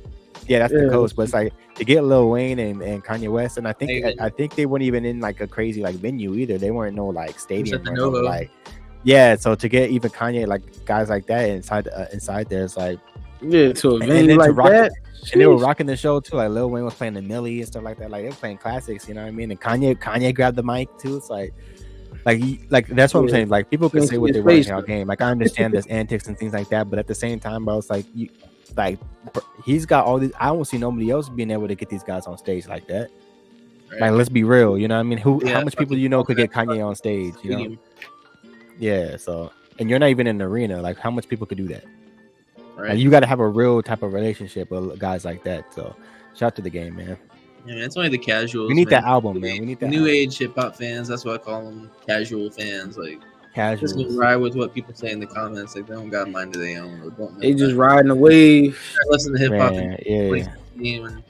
that's the coast. But it's like to get Lil Wayne and Kanye West, and I think they weren't even in like a crazy like venue either. They weren't no like stadium or no, like so to get even Kanye like guys like that inside there, it's like to a venue like that. And they were rocking the show too. Like Lil Wayne was playing the Millie and stuff like that. Like they were playing classics, you know what I mean? And Kanye grabbed the mic too. It's like that's what I'm saying. Like people can say what they want about game. Like I understand there's antics and things like that, but at the same time, bro, it's like he's got all these. I don't see nobody else being able to get these guys on stage like that. Right. Like let's be real, you know what I mean? How much people could get Kanye on stage? You know? Yeah. So and you're not even in the arena. Like how much people could do that? Right. Like, you got to have a real type of relationship with guys like that. So shout out to the game, man. Yeah, man, it's only the casuals. We need that album, man. We need that new age hip hop fans. That's what I call them, casual fans. Like casuals. Just ride with what people say in the comments. Like they don't got a mind of their own. Or don't they just riding the wave. Listen to hip hop. And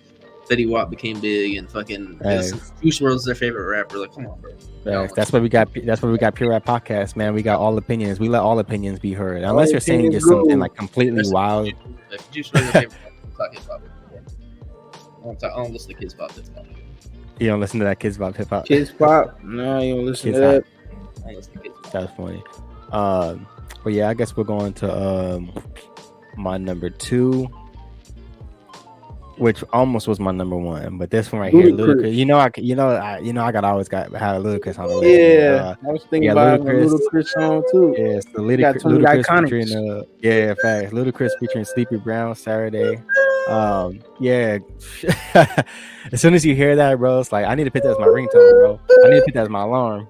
Fetty Wap became big, and fucking Juice WRLD's their favorite rapper. Like, come on, bro. That's what we got. That's what we got. Pure Rap Podcast, man. We got all opinions. We let all opinions be heard, unless you're saying just something like completely wild. If Juice WRLD's your favorite rapper, talk hip hop. I don't listen to Kids Pop hip hop. You don't listen to that Kids Pop hip hop? Kids Pop? No, you don't listen to that. I don't listen to Kids Pop. That's funny. But yeah, I guess we're going to my number 2. Which almost was my number 1, but this one right here, Ludacris. I always got Ludacris on the list. Yeah, I was thinking about Ludacris song too. Yeah, so Ludacris featuring facts. Ludacris featuring Sleepy Brown, Saturday. Yeah. As soon as you hear that, bro, it's like I need to put that as my ringtone, bro. I need to put that as my alarm.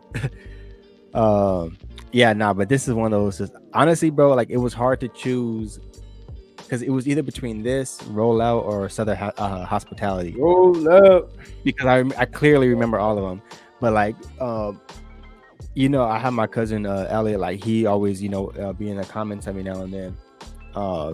But this is one of those. Honestly, bro, like it was hard to choose. Because it was either between this, Roll Out, or Southern Hospitality. Roll Out. Because I clearly remember all of them. But like, I have my cousin Elliot. Like he always, be in the comments every now and then. I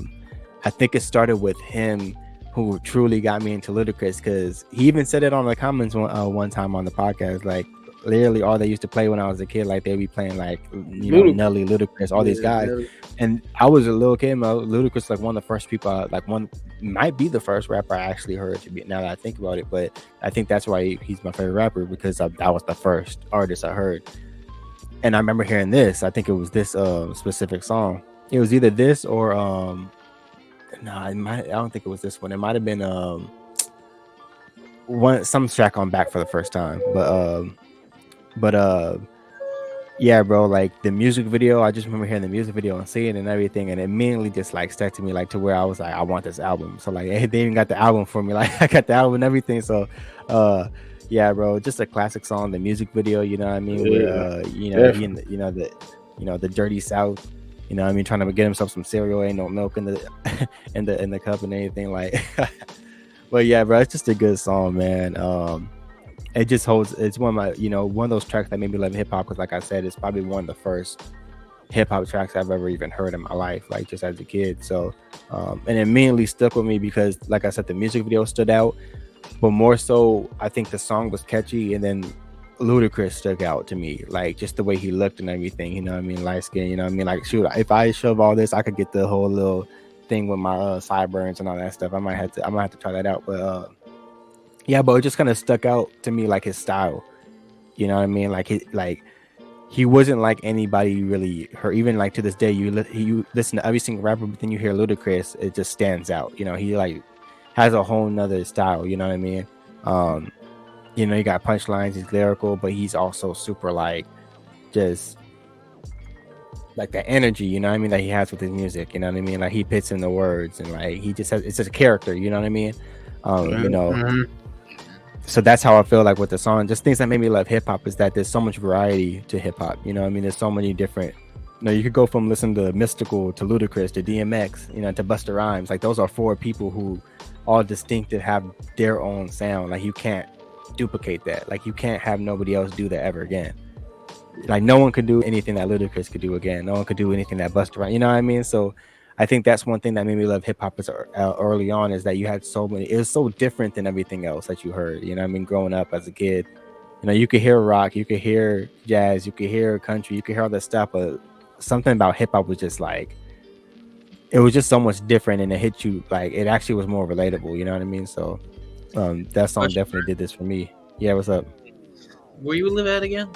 think it started with him, who truly got me into Ludacris. Because he even said it on the comments one time on the podcast. Like literally, all they used to play when I was a kid, like they'd be playing like Nelly, Ludacris, all these guys. Yeah. And I was a little kid, Ludacris like one of the first people, might be the first rapper I actually heard. Now that I think about it, but I think that's why he's my favorite rapper, because that was the first artist I heard. And I remember hearing this. I think it was this specific song. It was either this or I don't think it was this one. It might have been some track on Back for the First Time, but yeah, bro, like the music video, I just remember hearing the music video and seeing it and everything, and it immediately just like stuck to me, like to where I was like, I want this album. So like they even got the album for me, like I got the album and everything. So yeah, bro, just a classic song. The music video, you know what I mean? Where the dirty South, you know what I mean, trying to get himself some cereal, ain't no milk in the in the cup and anything, like but yeah, bro, it's just a good song, man. It just holds. It's one of my, one of those tracks that made me love hip hop. Because, like I said, it's probably one of the first hip hop tracks I've ever even heard in my life, like just as a kid. So, and it immediately stuck with me because, like I said, the music video stood out, but more so, I think the song was catchy, and then Ludacris stuck out to me, like just the way he looked and everything. You know what I mean? Light skin. You know what I mean? Like, shoot, if I shove all this, I could get the whole little thing with my sideburns and all that stuff. I might have to try that out, but. Yeah, but it just kind of stuck out to me, like his style. You know what I mean? Like he wasn't like anybody you really heard. Even like to this day, you listen to every single rapper, but then you hear Ludacris, it just stands out. You know, he like has a whole nother style. You know what I mean? You know, he got punchlines, he's lyrical, but he's also super like just like the energy. You know what I mean? That he has with his music. You know what I mean? Like he puts in the words and like he just has. It's just a character. You know what I mean? You know. So that's how I feel like with the song. Just things that made me love hip hop is that there's so much variety to hip hop. You know what I mean? There's so many different. You know, you could go from listening to Mystical to Ludacris to DMX, you know, to Busta Rhymes. Like those are 4 people who all distinctive, have their own sound. Like you can't duplicate that. Like you can't have nobody else do that ever again. Like no one could do anything that Ludacris could do again. No one could do anything that Busta Rhymes. You know what I mean? So I think that's one thing that made me love hip hop early on, is that you had so many. It was so different than everything else that you heard. You know what I mean? Growing up as a kid, you know, you could hear rock, you could hear jazz, you could hear country, you could hear all that stuff, but something about hip hop was just like, it was just so much different, and it hit you like it actually was more relatable. You know what I mean? So that song definitely did this for me. Yeah, what's up? Where you live at again?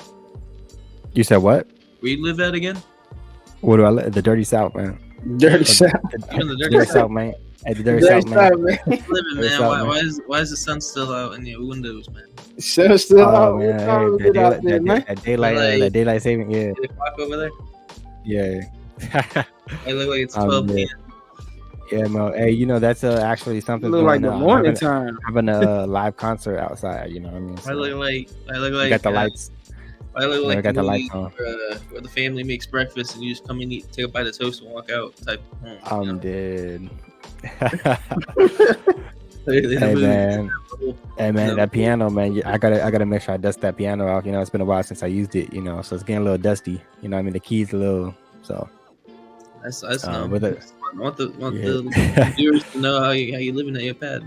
You said what? Where you live at again? What do I live? The Dirty South, man. Dirty South. The Dirty South, man. At the Dirty South, man. Living, man. Why is the sun still out in your windows, man? Sun still out. Man. That daylight saving, yeah. 8 o'clock over there. Yeah. It look like it's 12 p.m. Yeah, Mo. Hey, you know that's actually something. Look like the morning time. Having a live concert outside. You know what I mean? So, I look like. You got the lights. I look like got the lights on. Where the family makes breakfast and you just come and eat, take a bite of toast and walk out. Type. I'm dead. Hey man, that piano, man. I gotta make sure I dust that piano off. You know, it's been a while since I used it. You know, so it's getting a little dusty. You know, what I mean, the keys a little. So that's no. I want the viewers to know how you living at your pad.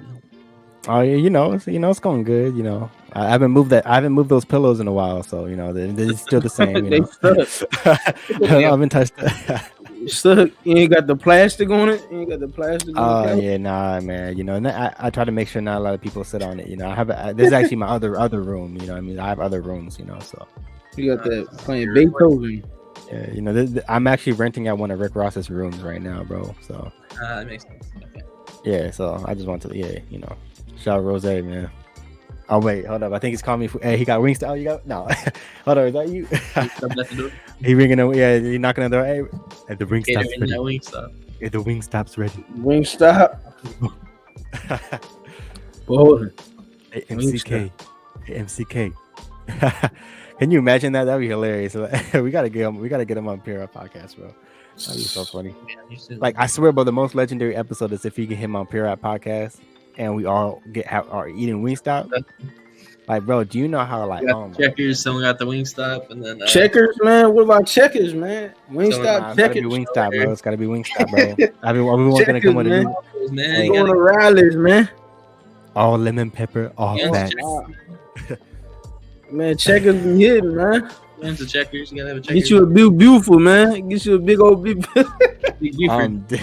Oh yeah, you know, it's going good. You know, I haven't moved those pillows in a while, so you know they're still the same. You know? I haven't touched. Stuck. You ain't got the plastic on it. You ain't got the plastic. Oh yeah, nah, man. You know, and I try to make sure not a lot of people sit on it. You know, I have this is actually my other room. You know, what I mean, I have other rooms. You know, so you got that playing Beethoven. Yeah, you know, I'm actually renting out one of Rick Ross's rooms right now, bro. So that makes sense. Okay. Yeah, so I just want to, you know, shout out Rose, man. Oh wait, hold up. I think he's calling me. Hey, he got Wingstop. Oh, you got no. Hold on, is that you? He ringing. He knocking on the door. Hey, the Wingstop's ready. Wingstop. Yeah, the Wingstop's ready. Wingstop. Boy. Hey, MCK. Hey, MCK. Can you imagine that? That'd be hilarious. we gotta get him on Pure Podcast, bro. That'd be so funny. Like I swear, bro, the most legendary episode is if you get him on Pure Podcast and we all are eating Wingstop. Like, bro, do you know how like Checkers? Someone got the Wingstop, and then Checkers, man. What about Checkers, man? Wingstop, Checkers. Wingstop, bro. It's gotta be Wingstop, bro. Everyone's gonna come with a new. Man, going to rallies, man. All lemon pepper, all fat. Man, Checkers be hitting, man. Into Checkers, you gotta have a Checkers. Get you a beautiful, man. Get you a big old big. I'm dead.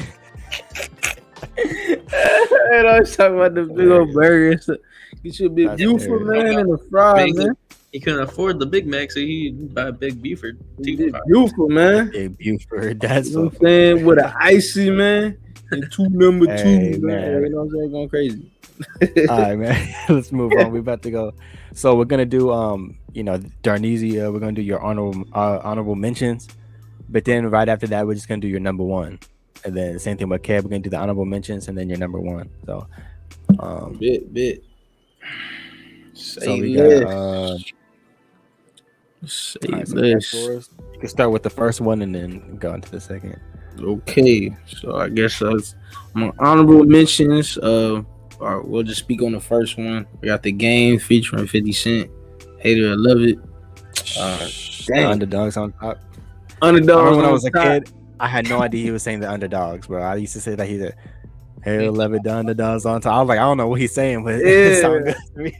And I was talking about the big old burgers. Get you a big beautiful, man, and a fry, man. He couldn't afford the Big Mac, so he buy a Big Buford. Beautiful, man. Big Buford. That's you know what I'm saying, with an icy, man, and 2 number 2, man. You know what I'm saying? Going crazy. All right, man. Let's move on. We're about to go. So we're gonna do you know, Darneezy. We're gonna do your honorable mentions, but then right after that, we're just gonna do your number 1, and then the same thing with Keb. We're gonna do the honorable mentions and then your number 1. So, bit. So we got this. You can start with the first one and then go into the second. Okay, so I guess my honorable mentions. Or we'll just speak on the first one. We got The Game featuring 50 Cent. Hater, I love it. Underdogs on top. Underdogs. When I was a kid, I had no idea he was saying the underdogs, bro. I used to say that he's a hater, love it, the underdogs on top. I was like, I don't know what he's saying, but it sounds good to me.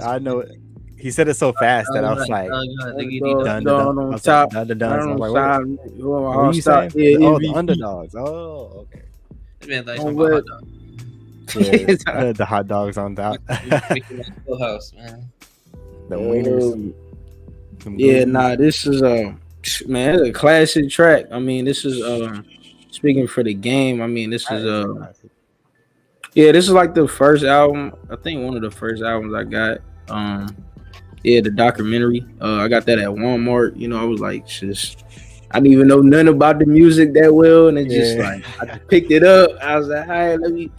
I know it. He said it so fast that I was like, on top. Underdogs. I'm like, what are you saying? Oh, the underdogs. Oh, okay. Man, the hot dogs on top. House, man. the winners. Yeah, nah, this is man, it's a classic track. I mean, this is speaking for the game. I mean, this is yeah, this is like the first album. I think one of the first albums I got. Yeah, the documentary. I got that at Walmart. You know, I was like, just I didn't even know nothing about the music that well, and it just like I just picked it up. I was like, "Hey, let me,"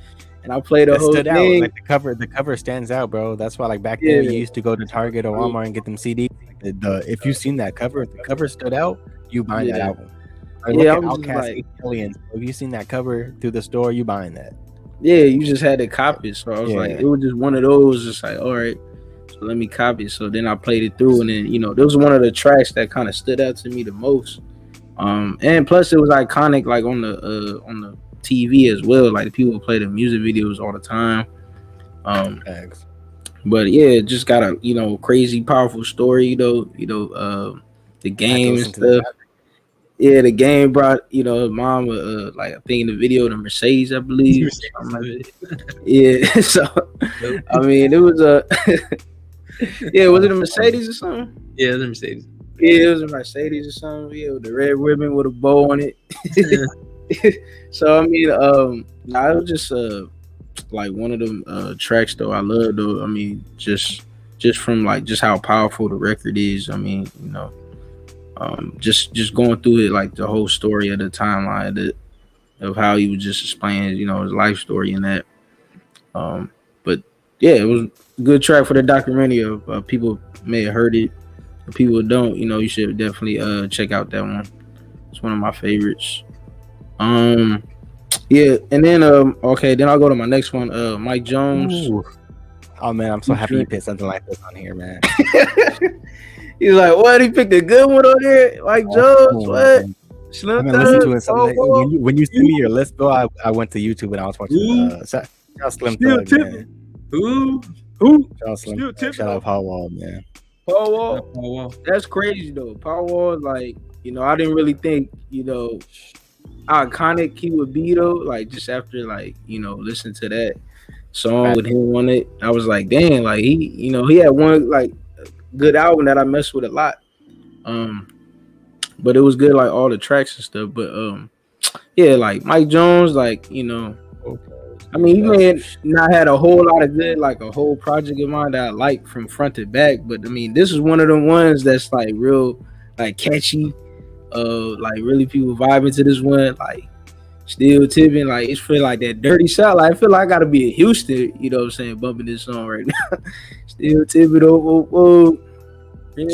and I played the whole thing. Like the cover stands out, bro. That's why, like back then, you used to go to Target or Walmart and get them CDs. If you seen that cover, if the cover stood out, you buying that album. Like, look at Outkast, Aliens. If you seen that cover through the store, you buying that. Yeah, you just had to copy it. So I was like, it was just one of those. Just like, all right. So let me copy it. So then I played it through, and then this was one of the tracks that kind of stood out to me the most. And plus it was iconic, like on the TV as well. Like people play the music videos all the time. But yeah, it just got a crazy powerful story. The game and stuff. Yeah, the game brought mom like I think in the video the Mercedes, I believe. Yeah, so I mean it was a yeah, was it a Mercedes or something? Yeah, it was a Mercedes. Yeah, it was a Mercedes or something. Yeah, with the red ribbon with a bow on it. So I mean, it was just like one of them tracks though. I love though. I mean, just from like just how powerful the record is. I mean, just going through it, like the whole story of the timeline of how he was just explaining, his life story and that. But yeah, it was a good track for the documentary. Of people may have heard it, if people don't, you should definitely check out that one. It's one of my favorites. Yeah, and then okay, then I'll go to my next one. Mike Jones. Ooh. Oh man, I'm so happy you picked something like this on here, man. He's like, what? He picked a good one on here, Mike Jones. What? I've been listening to it. Like, when you send me your list, bro, I went to YouTube and I was watching. Slim Thug, man. Who? Shout out Paul Wall, man. Paul Wall. That's crazy though. Paul Wall, like, I didn't really think, how iconic he would be though. Like just after listening to that song with him on it, I was like, dang, like he had one like good album that I messed with a lot. But it was good, like all the tracks and stuff. But yeah, like Mike Jones, like I mean, he may not had a whole lot of good, like a whole project of mine that I like from front to back. But I mean, this is one of the ones that's like real, like catchy. Like really people vibing to this one, like still tipping, like it's feel like that dirty shot. Like I feel like I gotta be in Houston, you know what I'm saying, bumping this song right now. Still tipping over. Yeah,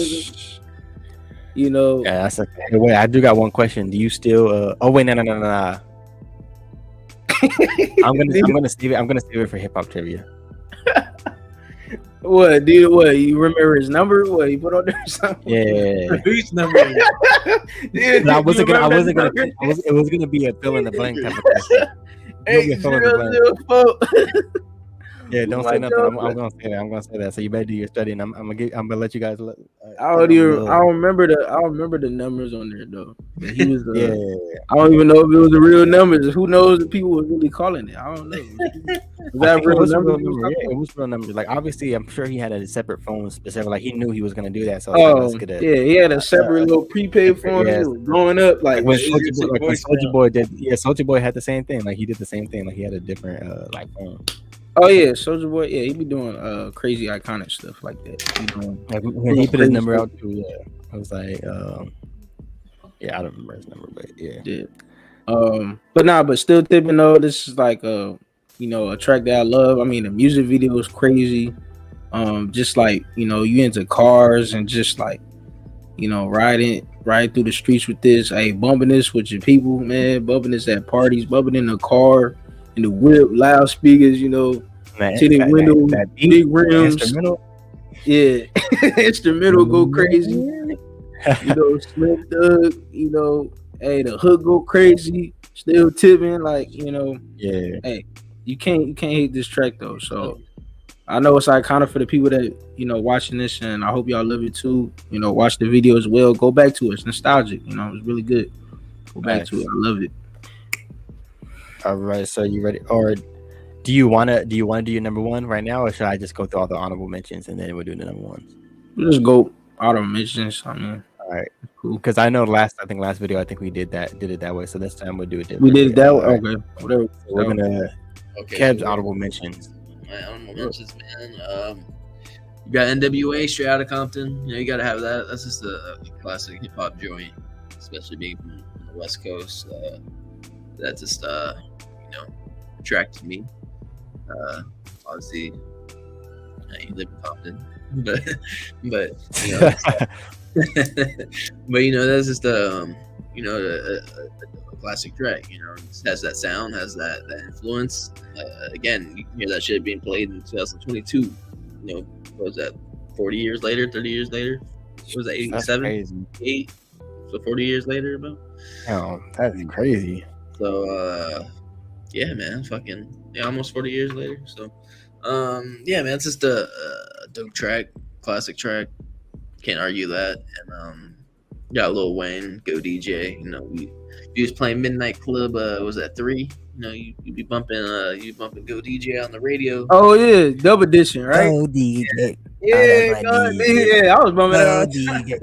that's okay. Wait, I do got one question. Do you still oh wait, no. I'm gonna save it for hip hop trivia. What, dude? What, you remember his number? What, you put on there something? Yeah. Whose number? Dude, it was gonna be a fill in the blank type of question. 8-0-0-4. Yeah, don't say nothing. I'm gonna say that. So you better do your study, and I'm gonna let you guys. I don't remember the numbers on there though. But he was. I don't even know if it was the real numbers. Who knows if people were really calling it? I don't know. Was that real number? Yeah, it was real numbers. Like obviously, I'm sure he had a separate phone specific. Like he knew he was gonna do that. So he had a separate little prepaid phone. He was blowing up like when Soulja Boy did. Yeah, Soulja Boy had the same thing. Like he did the same thing. Like he had a different phone. Oh yeah, Soulja Boy. Yeah, he be doing crazy iconic stuff like that. When he put his number out too. Yeah, I was like, yeah, I don't remember his number, but yeah. But still tipping though. This is like a track that I love. I mean, the music video is crazy. Just like you into cars and just like riding through the streets with this. Hey, bumping this with your people, man. Bumping this at parties. Bumping in the car. In the whip, loudspeakers, tinted windows, big rims. Instrumental. Yeah, instrumental go crazy. Slim Thug, hey, the hook go crazy. Still tipping, like, Yeah. Hey, you can't hate this track though. So I know it's iconic for the people that watching this, and I hope y'all love it too. Watch the video as well. Go back to it. It's nostalgic. It's really good. Go back to it. I love it. All right, so you ready? Or do you wanna do your number one right now, or should I just go through all the honorable mentions and then we'll do the number ones? We'll just go auto mentions. I mean, All right. cool. Because I know last video, I think we did it that way. So this time we'll do it We differently. did it that way. Right. Okay. Whatever. So we're gonna Keb's honorable mentions. My honorable mentions, man. You got NWA, Straight Outta Compton. You gotta have that. That's just a classic hip hop joint, especially being from the West Coast. That just attracted me. Obviously, you live in Compton, but that's just a classic track. It has that sound, has that influence. Again, you can hear that shit being played in 2022. What was that? 40 years later, 30 years later? What was that? 87, 8? So 40 years later, about. Oh, that's crazy. So yeah, man, almost 40 years later. So yeah, man, it's just a dope track, classic track. Can't argue that. And got Lil Wayne, Go DJ. He was playing Midnight Club. Was that 3? You be bumping Go DJ on the radio. Oh yeah, double edition, right? Go DJ. Yeah, yeah, I was bumping it out. DJ.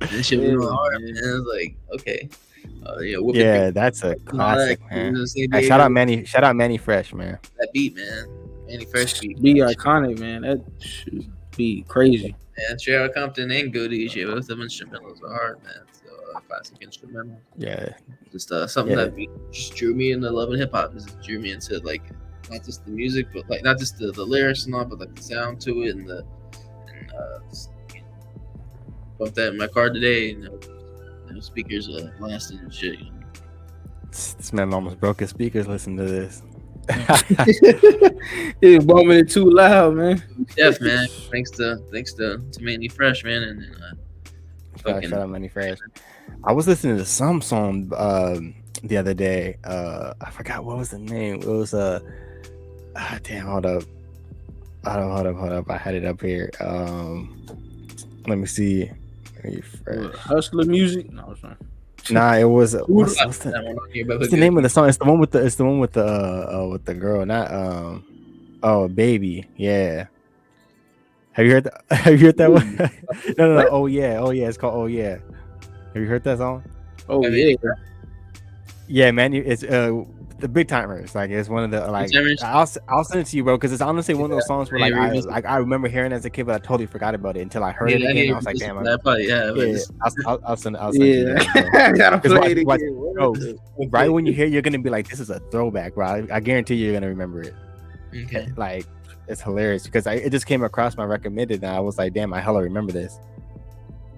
This shit was going hard, man. I was like, okay. Yeah, that's a classic, man. Hey, shout out Manny Fresh, man. That beat, man. Manny Fresh beat. Be iconic, man. That should be crazy. Yeah, Straight Outta Compton and Go DJ. Both of them instrumentals are hard, man. So classic instrumental. Yeah. Just something that just drew me into loving hip hop. Just drew me into not just the music, but not just the lyrics and all, but the sound to it and bump that in my car today. Speakers blasting and shit. This man almost broke his speakers. Listen to this. He was bumping it too loud, man. Def, man. Thanks to Manny Fresh, man, and shout out Manny Fresh. I was listening to some song the other day. I forgot what was the name. It was damn, hold up. I had it up here. Let me see. Hustler music? No, sorry. Nah, it was what's the name of the song? It's the one with the girl, not Baby. Yeah. Have you heard that one? No. Oh yeah. It's called Oh Yeah. Have you heard that song? Oh yeah. Yeah, man. It's the Big Timers. Like it's one of the I'll send it to you, bro, because it's honestly one of those songs where I remember hearing it as a kid, but I totally forgot about it until I heard it again. I was like, damn. I'll send it to you. I gotta play it again. Right when you hear it, you're gonna be like, this is a throwback, bro. I guarantee you're gonna remember it. Okay. Like it's hilarious because it just came across my recommended, and I was like, damn, I hella remember this.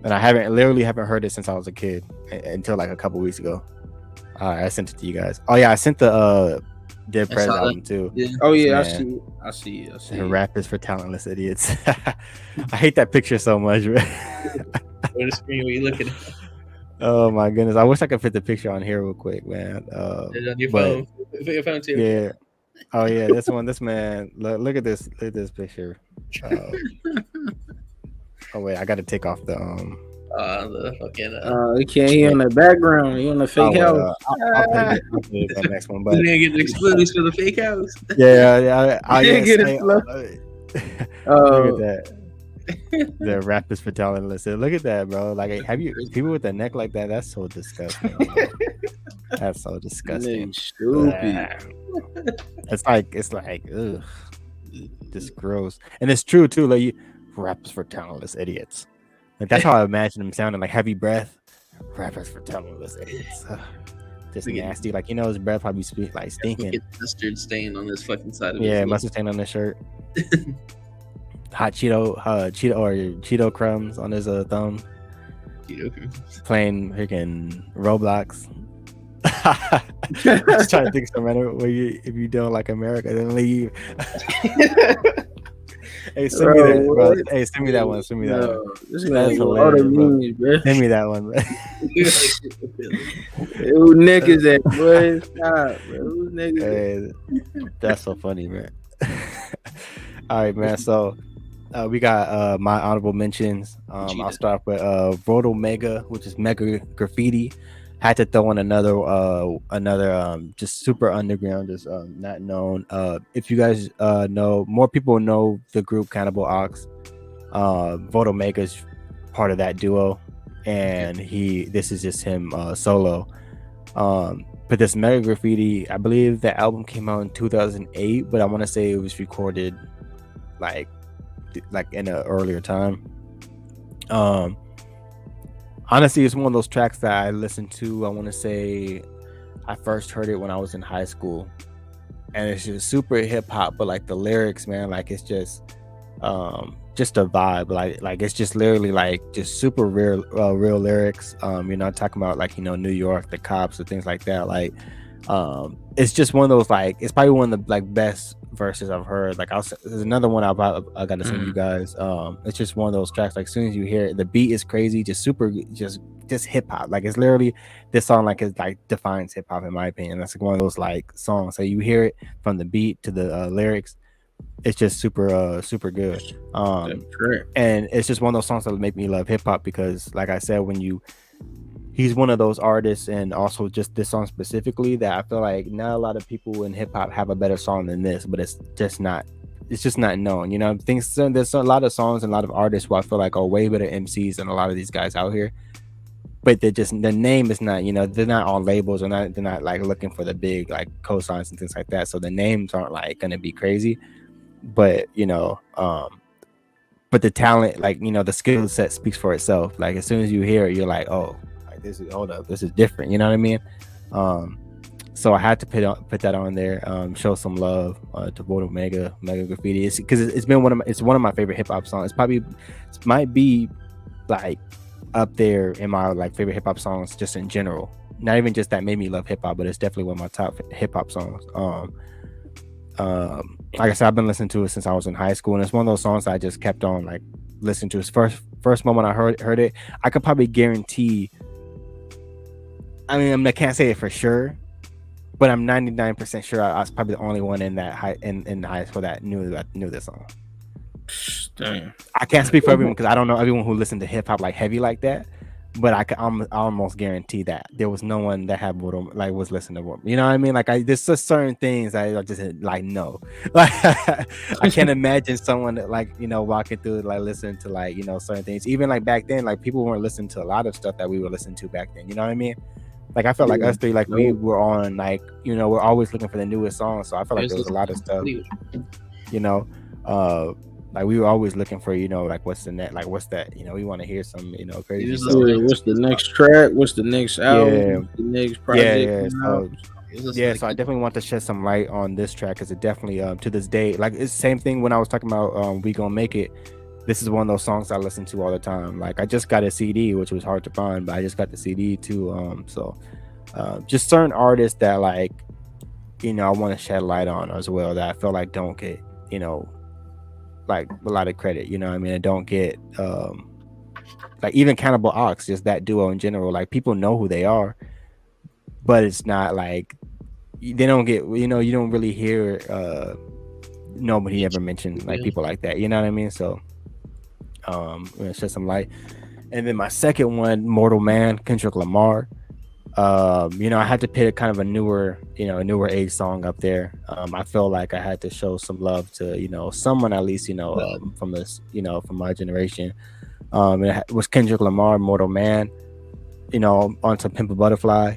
And I literally haven't heard it since I was a kid until like a couple weeks ago. I sent it to you guys. Oh yeah, I sent the Dead Prez album too. Yeah. Oh yeah, I see it. The rap is for talentless idiots. I hate that picture so much. What a screen were you looking at? Oh my goodness, I wish I could fit the picture on here real quick, man. On your phone. Put your phone too. Yeah. Oh yeah, this man. Look at this. Look at this picture. Oh wait, I got to take off the the fucking. You can't hear in the background. You in the fake house. I'll pay the next one, but you didn't get the exclusives for the fake house. Yeah. I didn't get it. Look at that. The rap is for talentless. Look at that, bro. Like, have you people with a neck like that? That's so disgusting. That's so disgusting. Stupid. It's like, ugh, just gross. And it's true too. Like, rap is for talentless idiots. Like that's how I imagine him sounding. Like heavy breath. Rappers for talentless idiots. Just nasty. Like his breath probably like stinking. Mustard stain on his fucking side of his lip. Mustard stain on his shirt. Hot Cheeto crumbs on his thumb. Cheeto crumbs. Playing freaking Roblox. Just trying to think some random way if you don't like America, then leave. Hey, send me that, bro. Hey, send me that one. Send me that one. This That's hilarious, bro. Send me that one, bro. Who niggas that, boy? Stop, bro. Who niggas? Hey, that's so funny, man. All right, man. So we got my honorable mentions. I'll start with Roto Mega, which is Mega Graffiti. Had to throw in another just super underground, just not known. If you guys know, more people know the group Cannibal Ox. Voto Mega's part of that duo, and this is just him solo. But this Mega Graffiti, I believe that album came out in 2008, but I want to say it was recorded like in an earlier time. Honestly, it's one of those tracks that I listened to. I want to say I first heard it when I was in high school, and it's just super hip hop. But like the lyrics, man, like it's just a vibe. Like it's just literally like just super real lyrics. You know, talking about like, you know, New York, the cops, or things like that. Like it's just one of those, like, it's probably one of the like best verses I've heard. Like there's another one I got to send you guys. It's just one of those tracks, like as soon as you hear it, the beat is crazy, just super, just hip hop. Like it's literally, this song like is like defines hip hop in my opinion. That's like one of those like songs, so you hear it from the beat to the lyrics, it's just super good. And it's just one of those songs that make me love hip hop, because like I said, he's one of those artists, and also just this song specifically, that I feel like not a lot of people in hip hop have a better song than this, but it's just not known. You know, there's a lot of songs and a lot of artists who I feel like are way better MCs than a lot of these guys out here, but the name is not, you know, they're not on labels, or they're not like looking for the big like cosigns and things like that, so the names aren't like gonna be crazy, but you know, but the talent, like, you know, the skill set speaks for itself. Like as soon as you hear it, you're like, oh, like this is different, you know what I mean? So I had to put that on there, show some love to Voto Mega Graffiti, because it's one of my favorite hip hop songs. It might be like up there in my like favorite hip hop songs just in general, not even just that made me love hip hop, but it's definitely one of my top hip hop songs. Like I said, I've been listening to it since I was in high school, and it's one of those songs that I just kept on like listening to. It's first moment I heard it, I could probably guarantee, I mean, I can't say it for sure, but I'm 99% sure I was probably the only one in that in high school that knew this song. Damn. I can't speak for everyone, because I don't know everyone who listened to hip hop like heavy like that, but I almost guarantee that there was no one that had like was listening to Voto. You know what I mean? Like there's just certain things I just like no, like I can't imagine someone that, like, you know, walking through like listening to like, you know, certain things. Even like back then, like people weren't listening to a lot of stuff that we were listening to back then. You know what I mean? Like I felt like us three, like we were on, like, you know, we're always looking for the newest song. So I felt like there was a lot of stuff, you know, like we were always looking for, you know, like what's the net, like what's that, you know, we want to hear some, you know, crazy stuff. What's the next track? What's the next album? What's the next project? So I definitely want to shed some light on this track, because it definitely to this day, like it's the same thing when I was talking about We Gonna Make It. This is one of those songs I listen to all the time. Like I just got a CD, which was hard to find, but I just got the CD too. Just certain artists that, like, you know, I want to shed light on as well, that I feel like don't get, you know, like a lot of credit, you know what I mean? I don't get like even Cannibal Ox, just that duo in general, like people know who they are, but it's not like they don't get, you know, you don't really hear nobody ever mentioned like people like that, you know what I mean? So I'm gonna shed some light. And then my second one, Mortal Man, Kendrick Lamar. You know, I had to pick kind of a newer age song up there. I feel like I had to show some love to, you know, someone at least, you know, from this, you know, from my generation. It was Kendrick Lamar, Mortal Man, you know, on to Pimp a Butterfly.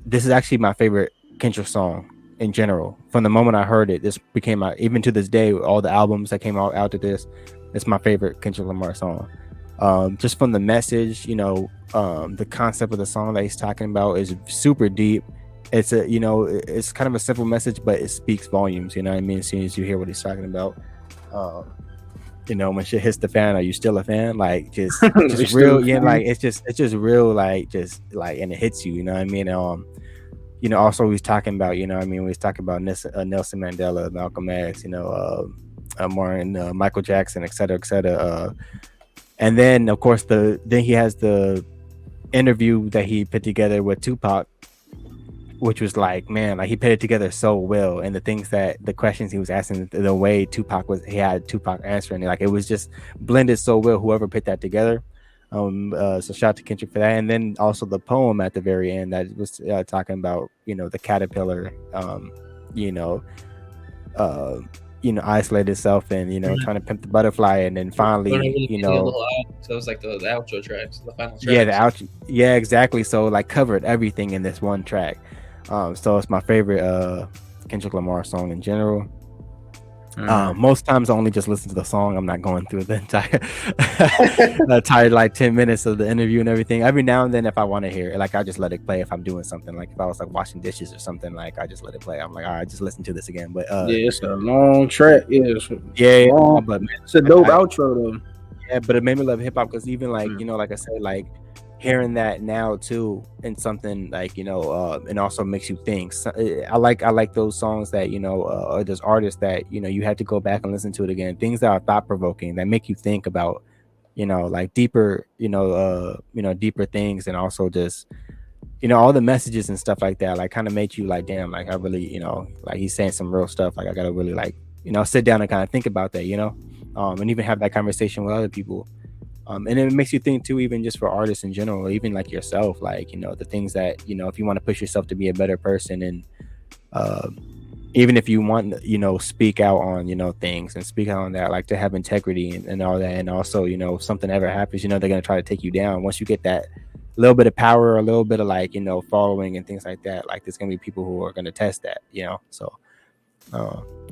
This is actually my favorite Kendrick song in general. From the moment I heard it, this became even to this day, all the albums that came out after this, it's my favorite Kendrick Lamar song. Just from the message, you know, the concept of the song that he's talking about is super deep. It's a, you know, it's kind of a simple message, but it speaks volumes, you know what I mean? As soon as you hear what he's talking about, you know, when shit hits the fan, are you still a fan? Like just real, yeah, like it's just real, like just like, and it hits you, you know what I mean? You know, also he's talking about, you know what I mean, when he's talking about Nelson Mandela, Malcolm X, you know, Martin, Michael Jackson, et cetera, and then of course then he has the interview that he put together with Tupac, which was like, man, like he put it together so well, and the questions he was asking, the way he had Tupac answering it, like it was just blended so well. Whoever put that together, so shout out to Kendrick for that. And then also the poem at the very end that was talking about, you know, the caterpillar, you know, isolate itself and trying to pimp the butterfly, and then We're not finally, really getting the whole album, so it's like the outro tracks, the final yeah, tracks. yeah, exactly. So like covered everything in this one track. So it's my favorite Kendrick Lamar song in general. Most times I only just listen to the song. I'm not going through the entire like 10 minutes of the interview and everything. Every now and then, if I want to hear it, like I just let it play if I'm doing something. Like if I was like washing dishes or something, like I just let it play. I'm like, all right, just listen to this again. But yeah, it's a long track. Yeah, yeah, long. but man, It's a dope outro though. yeah, but it made me love hip hop because even like like I said, like hearing that now too, and something like and also makes you think. So, I like those songs that or those artists that you had to go back and listen to it again. Things that are thought provoking that make you think about like deeper deeper things, and also just all the messages and stuff like that. Like kind of make you like, damn, like I really like he's saying some real stuff. Like I gotta really like sit down and kind of think about that. And even have that conversation with other people. And it makes you think too, even just for artists in general, even like yourself, like the things that if you want to push yourself to be a better person, and even if you want speak out on things and speak out on that, like to have integrity and all that. And also if something ever happens, they're going to try to take you down. Once you get that little bit of power, or a little bit of like following and things like that, like there's going to be people who are going to test that. So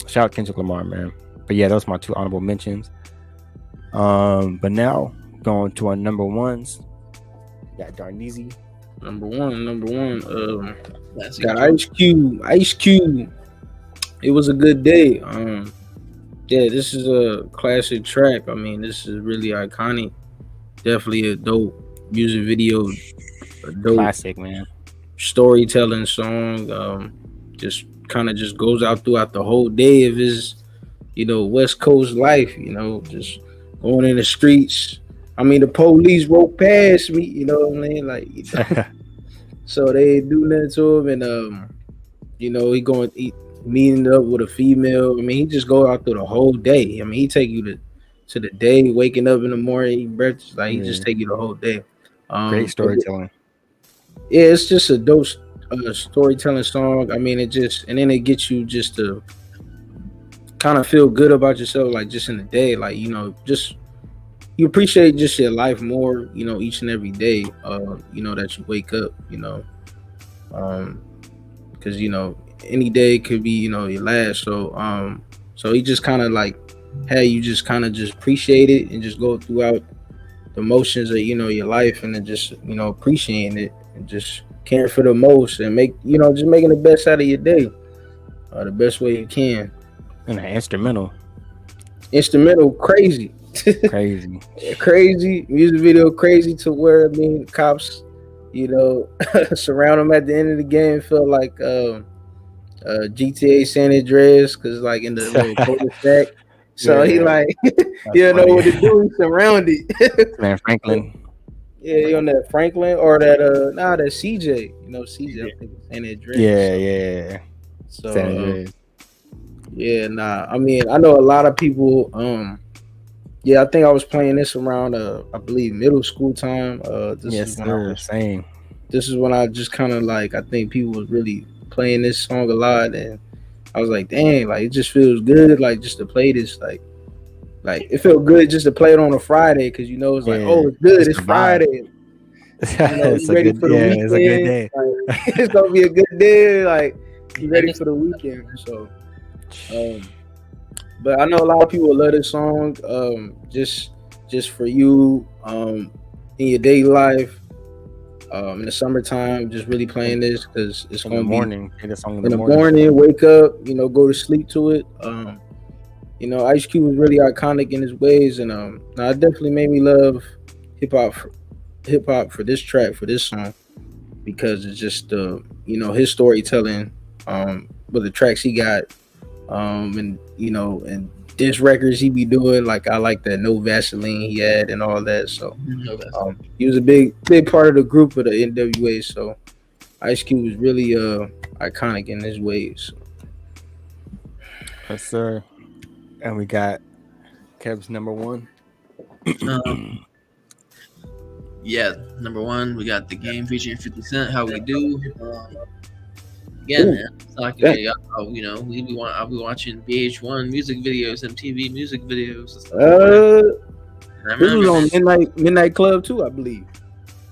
shout out Kendrick Lamar, man. But yeah, those are my two honorable mentions. But now going to our number ones, got Darneezy. Number one. Got Ice Cube. Ice Cube. It was a good day. Yeah, this is a classic track. I mean, this is really iconic. Definitely a dope music video. A dope Classic, man. Storytelling song. Just kind of just goes out throughout the whole day of his, West Coast life. Just going in the streets. I mean, the police rode past me. You know what I mean? Like, so they do nothing to him, and he meeting up with a female. I mean, he just go out through the whole day. I mean, he take you to the day, waking up in the morning, eating breakfast. Like he just take you the whole day. Great storytelling. Yeah, it's just a dope storytelling song. I mean, and then it gets you just to kind of feel good about yourself, like just in the day, like just you appreciate just your life more, each and every day, that you wake up, because any day could be your last. So he just kind of like had you just kind of just appreciate it and just go throughout the motions of your life, and then just appreciating it and just caring for the most, and just making the best out of your day, the best way you can. And an instrumental crazy. Crazy music video, crazy to where cops surround him at the end of the game. Felt like GTA San Andreas, because like in the little cul-de-sac. So he like he don't know what to do. He's surrounded. Man, Franklin. Yeah, he on that Franklin or that that CJ. CJ. I think San Andreas. Yeah. So San Andreas. I mean, I know a lot of people. I think I was playing this around I believe middle school time. This is when I just kind of like, I think people was really playing this song a lot, and I was like, dang, like it just feels good, like just to play this, like it felt good just to play it on a Friday, because it's like, oh, it's good, it's Friday. It's ready for the weekend. It's a good day. Like, it's gonna be a good day. Like you ready for the weekend. So, but I know a lot of people love this song. Just for you, in your daily life. In the summertime, just really playing this because it's gonna be in the morning. Wake up, go to sleep to it. Ice Cube was really iconic in his ways, and it definitely made me love hip hop for this track, for this song, because it's just his storytelling, with the tracks he got, and diss records he be doing. Like I like that No Vaseline he had and all that. So he was a big part of the group of the NWA. So Ice Cube was really iconic in his ways. Yes, sir. And we got Keb's number one. Yeah, number one, we got The Game featuring 50 Cent, How We Do. again, Ooh, man. It's not yeah. like I'll be watching VH1 music videos, MTV music videos, and stuff like that. And I This was remember, on man. Midnight Club too, I believe.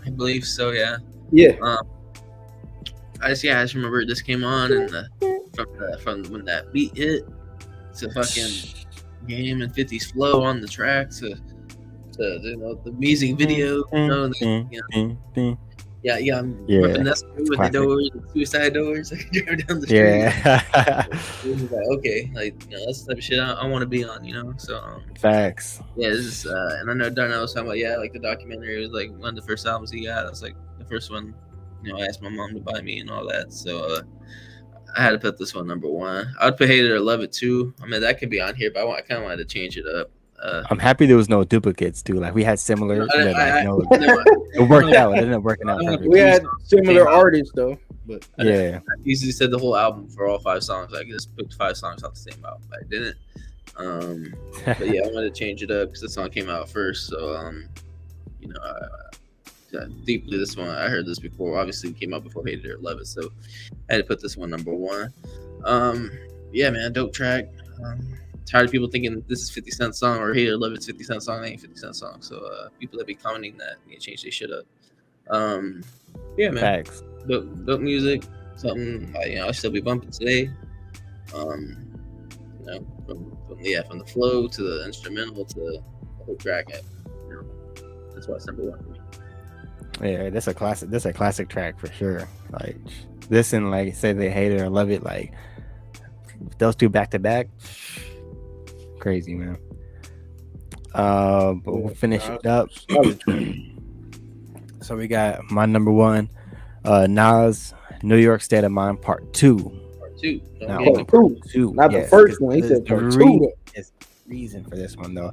I believe so, yeah. Yeah. Um, I just remember this came on and from when that beat hit to fucking Game and 50's flow on the track to the music video, I'm Yeah, ripping that it's with the classic. doors, the suicide doors, driving down the street. Yeah. It was like, okay, that's the type of shit I want to be on, So Facts. yeah, this is and I know Darnell was talking about like the documentary was like one of the first albums he got. It was like the first one, I asked my mom to buy me and all that. So I had to put this one number one. I'd put Hate It or Love It too. I mean that could be on here, but I kind of wanted to change it up. I'm happy there was no duplicates too. Like we had similar, but like no, it worked out. It ended up working out perfect. We had similar artists though, but yeah, I easily said the whole album for all 5 songs. I just picked 5 songs off the same album. I didn't. But yeah, I wanted to change it up because the song came out first. So deeply this one I heard this before. Obviously, it came out before Hate It or Love It, so I had to put this one number one. Yeah, man, dope track. Tired of people thinking this is 50 Cent song or Hate It or Love It's 50 Cent song. It ain't 50 Cent song. So people that be commenting that need to change their shit up. Yeah, man. Facts. Dope music. Something I still be bumping today. From the flow to the instrumental to the whole track. That's why it's number one for me. Yeah, that's a classic. That's a classic track for sure. Like this and like say they hate it or love it. Like those two back to back, crazy, man. But we'll finish it up. So we got my number one, Nas, New York State of Mind Part 2. Part 2. Not the first one. He said Part 2. It's reason for this one though.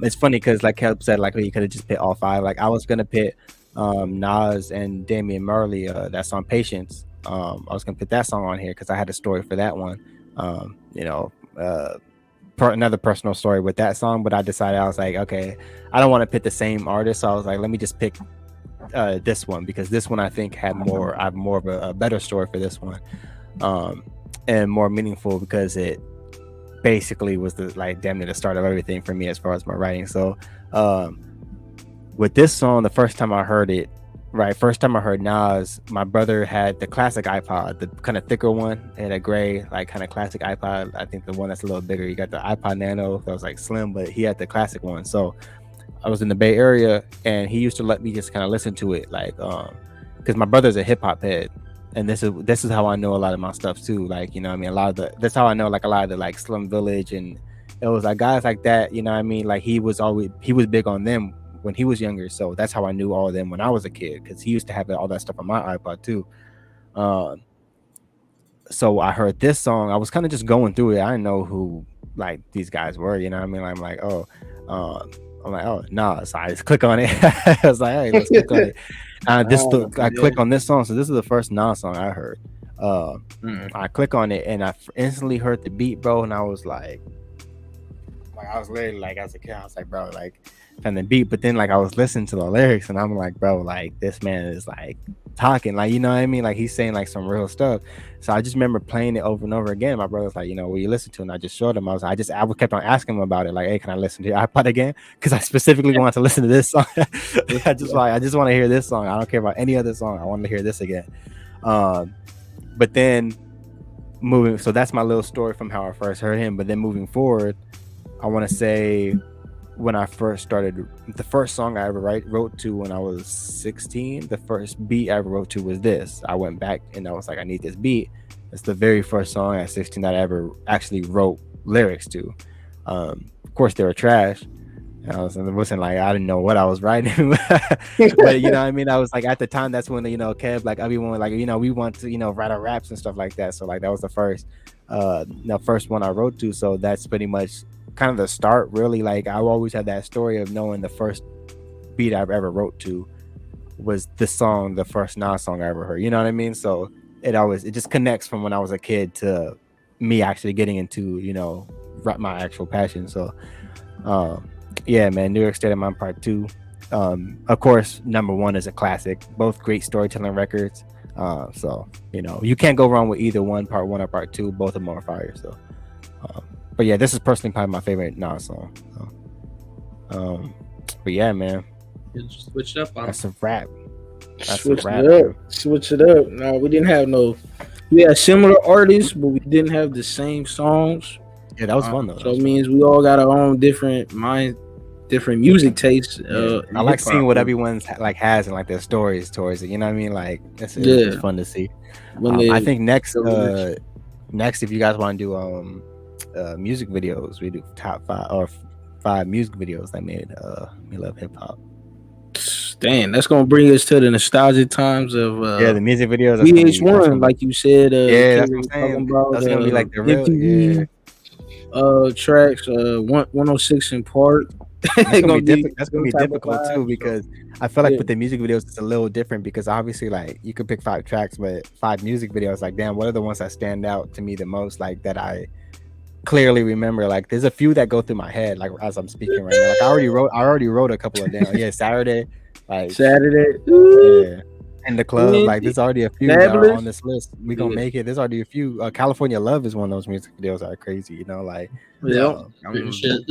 It's funny because like Keb said, like you could have just picked all 5. Like I was gonna pick Nas and Damian Marley, that song Patience. I was gonna put that song on here because I had a story for that one. Another personal story with that song, but I decided I was like, okay, I don't want to pick the same artist, so I was like, let me just pick this one because this one I think I have more of a better story for this one, and more meaningful because it basically was damn near the start of everything for me as far as my writing. So with this song, the first time I heard Nas, my brother had the classic iPod, the kind of thicker one. It had a gray, like kind of classic iPod. I think the one that's a little bigger. You got the iPod Nano that was like slim, but he had the classic one. So I was in the Bay Area, and he used to let me just kind of listen to it, like, because my brother's a hip hop head, and this is how I know a lot of my stuff too. Like, you know what I mean? That's how I know like a lot of the like Slum Village, and it was like guys like that. You know what I mean? Like he was big on them when he was younger, so that's how I knew all of them when I was a kid, because he used to have all that stuff on my iPod too. So I heard this song. I was kind of just going through it. I didn't know who like these guys were, you know what I mean? I'm like, oh, no. So I just click on it. I was like, hey, let's click on it. I click on this song. So this is the first Nas song I heard. I click on it and I instantly heard the beat, bro, and I was like I was literally like, as a kid, I was like, bro, like, and the beat, but then like I was listening to the lyrics and I'm like, bro, like this man is like talking, like, you know what I mean, like he's saying like some real stuff. So I just remember playing it over and over again. My brother's like, you know, what you listen to, and I just showed him. I kept on asking him about it, like, hey, can I listen to your iPod again? Because I specifically wanted to listen to this song. I just want to hear this song. I don't care about any other song. I want to hear this again. But then so that's my little story from how I first heard him. But then moving forward, I want to say when I first started, the first song I ever wrote to when I was 16, the first beat I ever wrote to was this. I went back and I was like, I need this beat. It's the very first song at 16 that I ever actually wrote lyrics to. Of course, they were trash. And I wasn't like, I didn't know what I was writing. But, you know what I mean? I was like, at the time, that's when, you know, Keb, like everyone, like, you know, we want to, you know, write our raps and stuff like that. So like, that was the first one I wrote to. So that's pretty much kind of the start, really. Like I always had that story of knowing the first beat I've ever wrote to was this song, the first Nas song I ever heard, you know what I mean? So it just connects from when I was a kid to me actually getting into, you know, my actual passion. So yeah, man, New York State of Mind Part 2. Of course, number one is a classic, both great storytelling records. So you can't go wrong with either one, part 1 or part 2. Both of them are fire. So, but yeah, this is personally probably my favorite Nas song. So, but yeah, man, You just switched up on that's a wrap. Switch it up. No, we didn't have no. We had similar artists, but we didn't have the same songs. Yeah, that was fun though. So it means we all got our own different music tastes. I like seeing what everyone's like has and like their stories towards it. You know what I mean? Like it's fun to see. I think next, if you guys want to do music videos, we do top 5 music videos that made me love hip hop. Dang, that's gonna bring us to the nostalgic times of the music videos. VH1, like you said. That's what I'm saying. That's gonna be like the real MTV, tracks. 106 in Park. That's gonna be difficult too, because I feel like with the music videos it's a little different, because obviously like you could pick 5 tracks, but 5 music videos, like damn, what are the ones that stand out to me the most, like that I clearly remember? Like there's a few that go through my head like as I'm speaking right now. Like I already wrote a couple of down. Saturday. In the club, like there's already a few that are on this list. We gonna make it. There's already a few. California Love is one of those music videos that are crazy, like shit.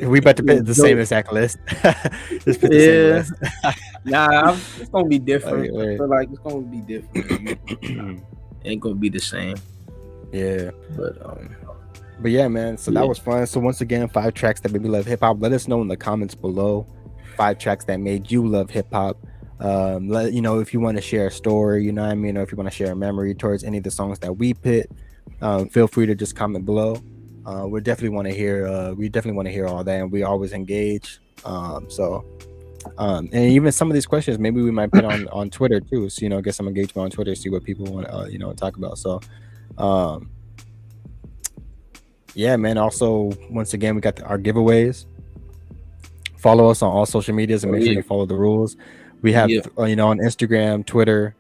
We about to put the same exact list. Just put the same list. Nah, it's gonna be different. I feel like it's gonna be different. Ain't gonna be the same. Yeah, but yeah, man. So that was fun. So once again, 5 tracks that made me love hip hop. Let us know in the comments below 5 tracks that made you love hip hop. If you want to share a story, or if you want to share a memory towards any of the songs that we pit, feel free to just comment below. We definitely want to hear all that, and we always engage. And even some of these questions maybe we might put on Twitter too, so get some engagement on Twitter, see what people want to talk about. So yeah, man. Also, once again, we got our giveaways. Follow us on all social medias and make sure you follow the rules. We have on Instagram, Twitter.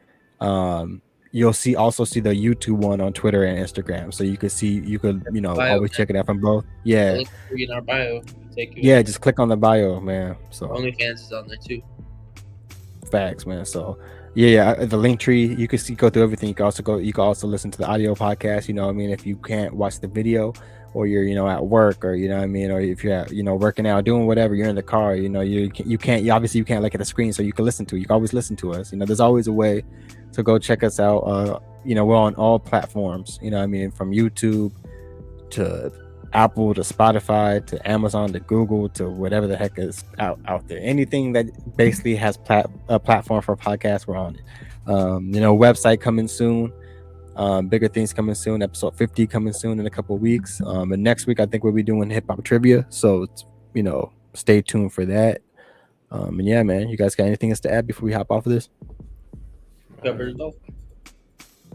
You'll also see the YouTube one on Twitter and Instagram, so you could always check it out from both. Yeah, link in our bio. Just click on the bio, man. So OnlyFans is on there too. Facts, man. So the link tree, you can go through everything. You can also listen to the audio podcast. If you can't watch the video, or you're at work, or or if you're working out, doing whatever, you're in the car, you can't obviously look at the screen, so you can listen to it. You can always listen to us. There's always a way to go check us out. We're on all platforms, from YouTube to Apple to Spotify to Amazon to Google to whatever the heck is out there. Anything that basically has a platform for podcasts, we're on it. Website coming soon. Bigger things coming soon. Episode 50 coming soon in a couple of weeks. And next week I think we'll be doing hip hop trivia. So stay tuned for that. And yeah, man, you guys got anything else to add before we hop off of this? Covered it all.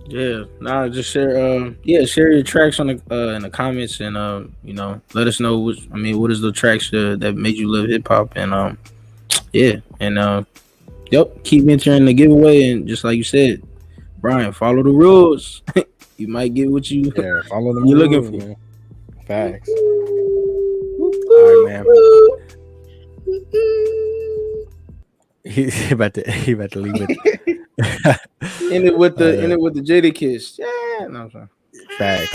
Yeah, just share share your tracks on in the comments, and let us know what is the tracks that made you love hip hop, and keep entering the giveaway, and just like you said, Brian, follow the rules. You might get what you follow the you're rules, looking for. Man. Facts. All right, man. He about to leave it. End it with the Jada kiss. Yeah, no, I'm sorry. Facts.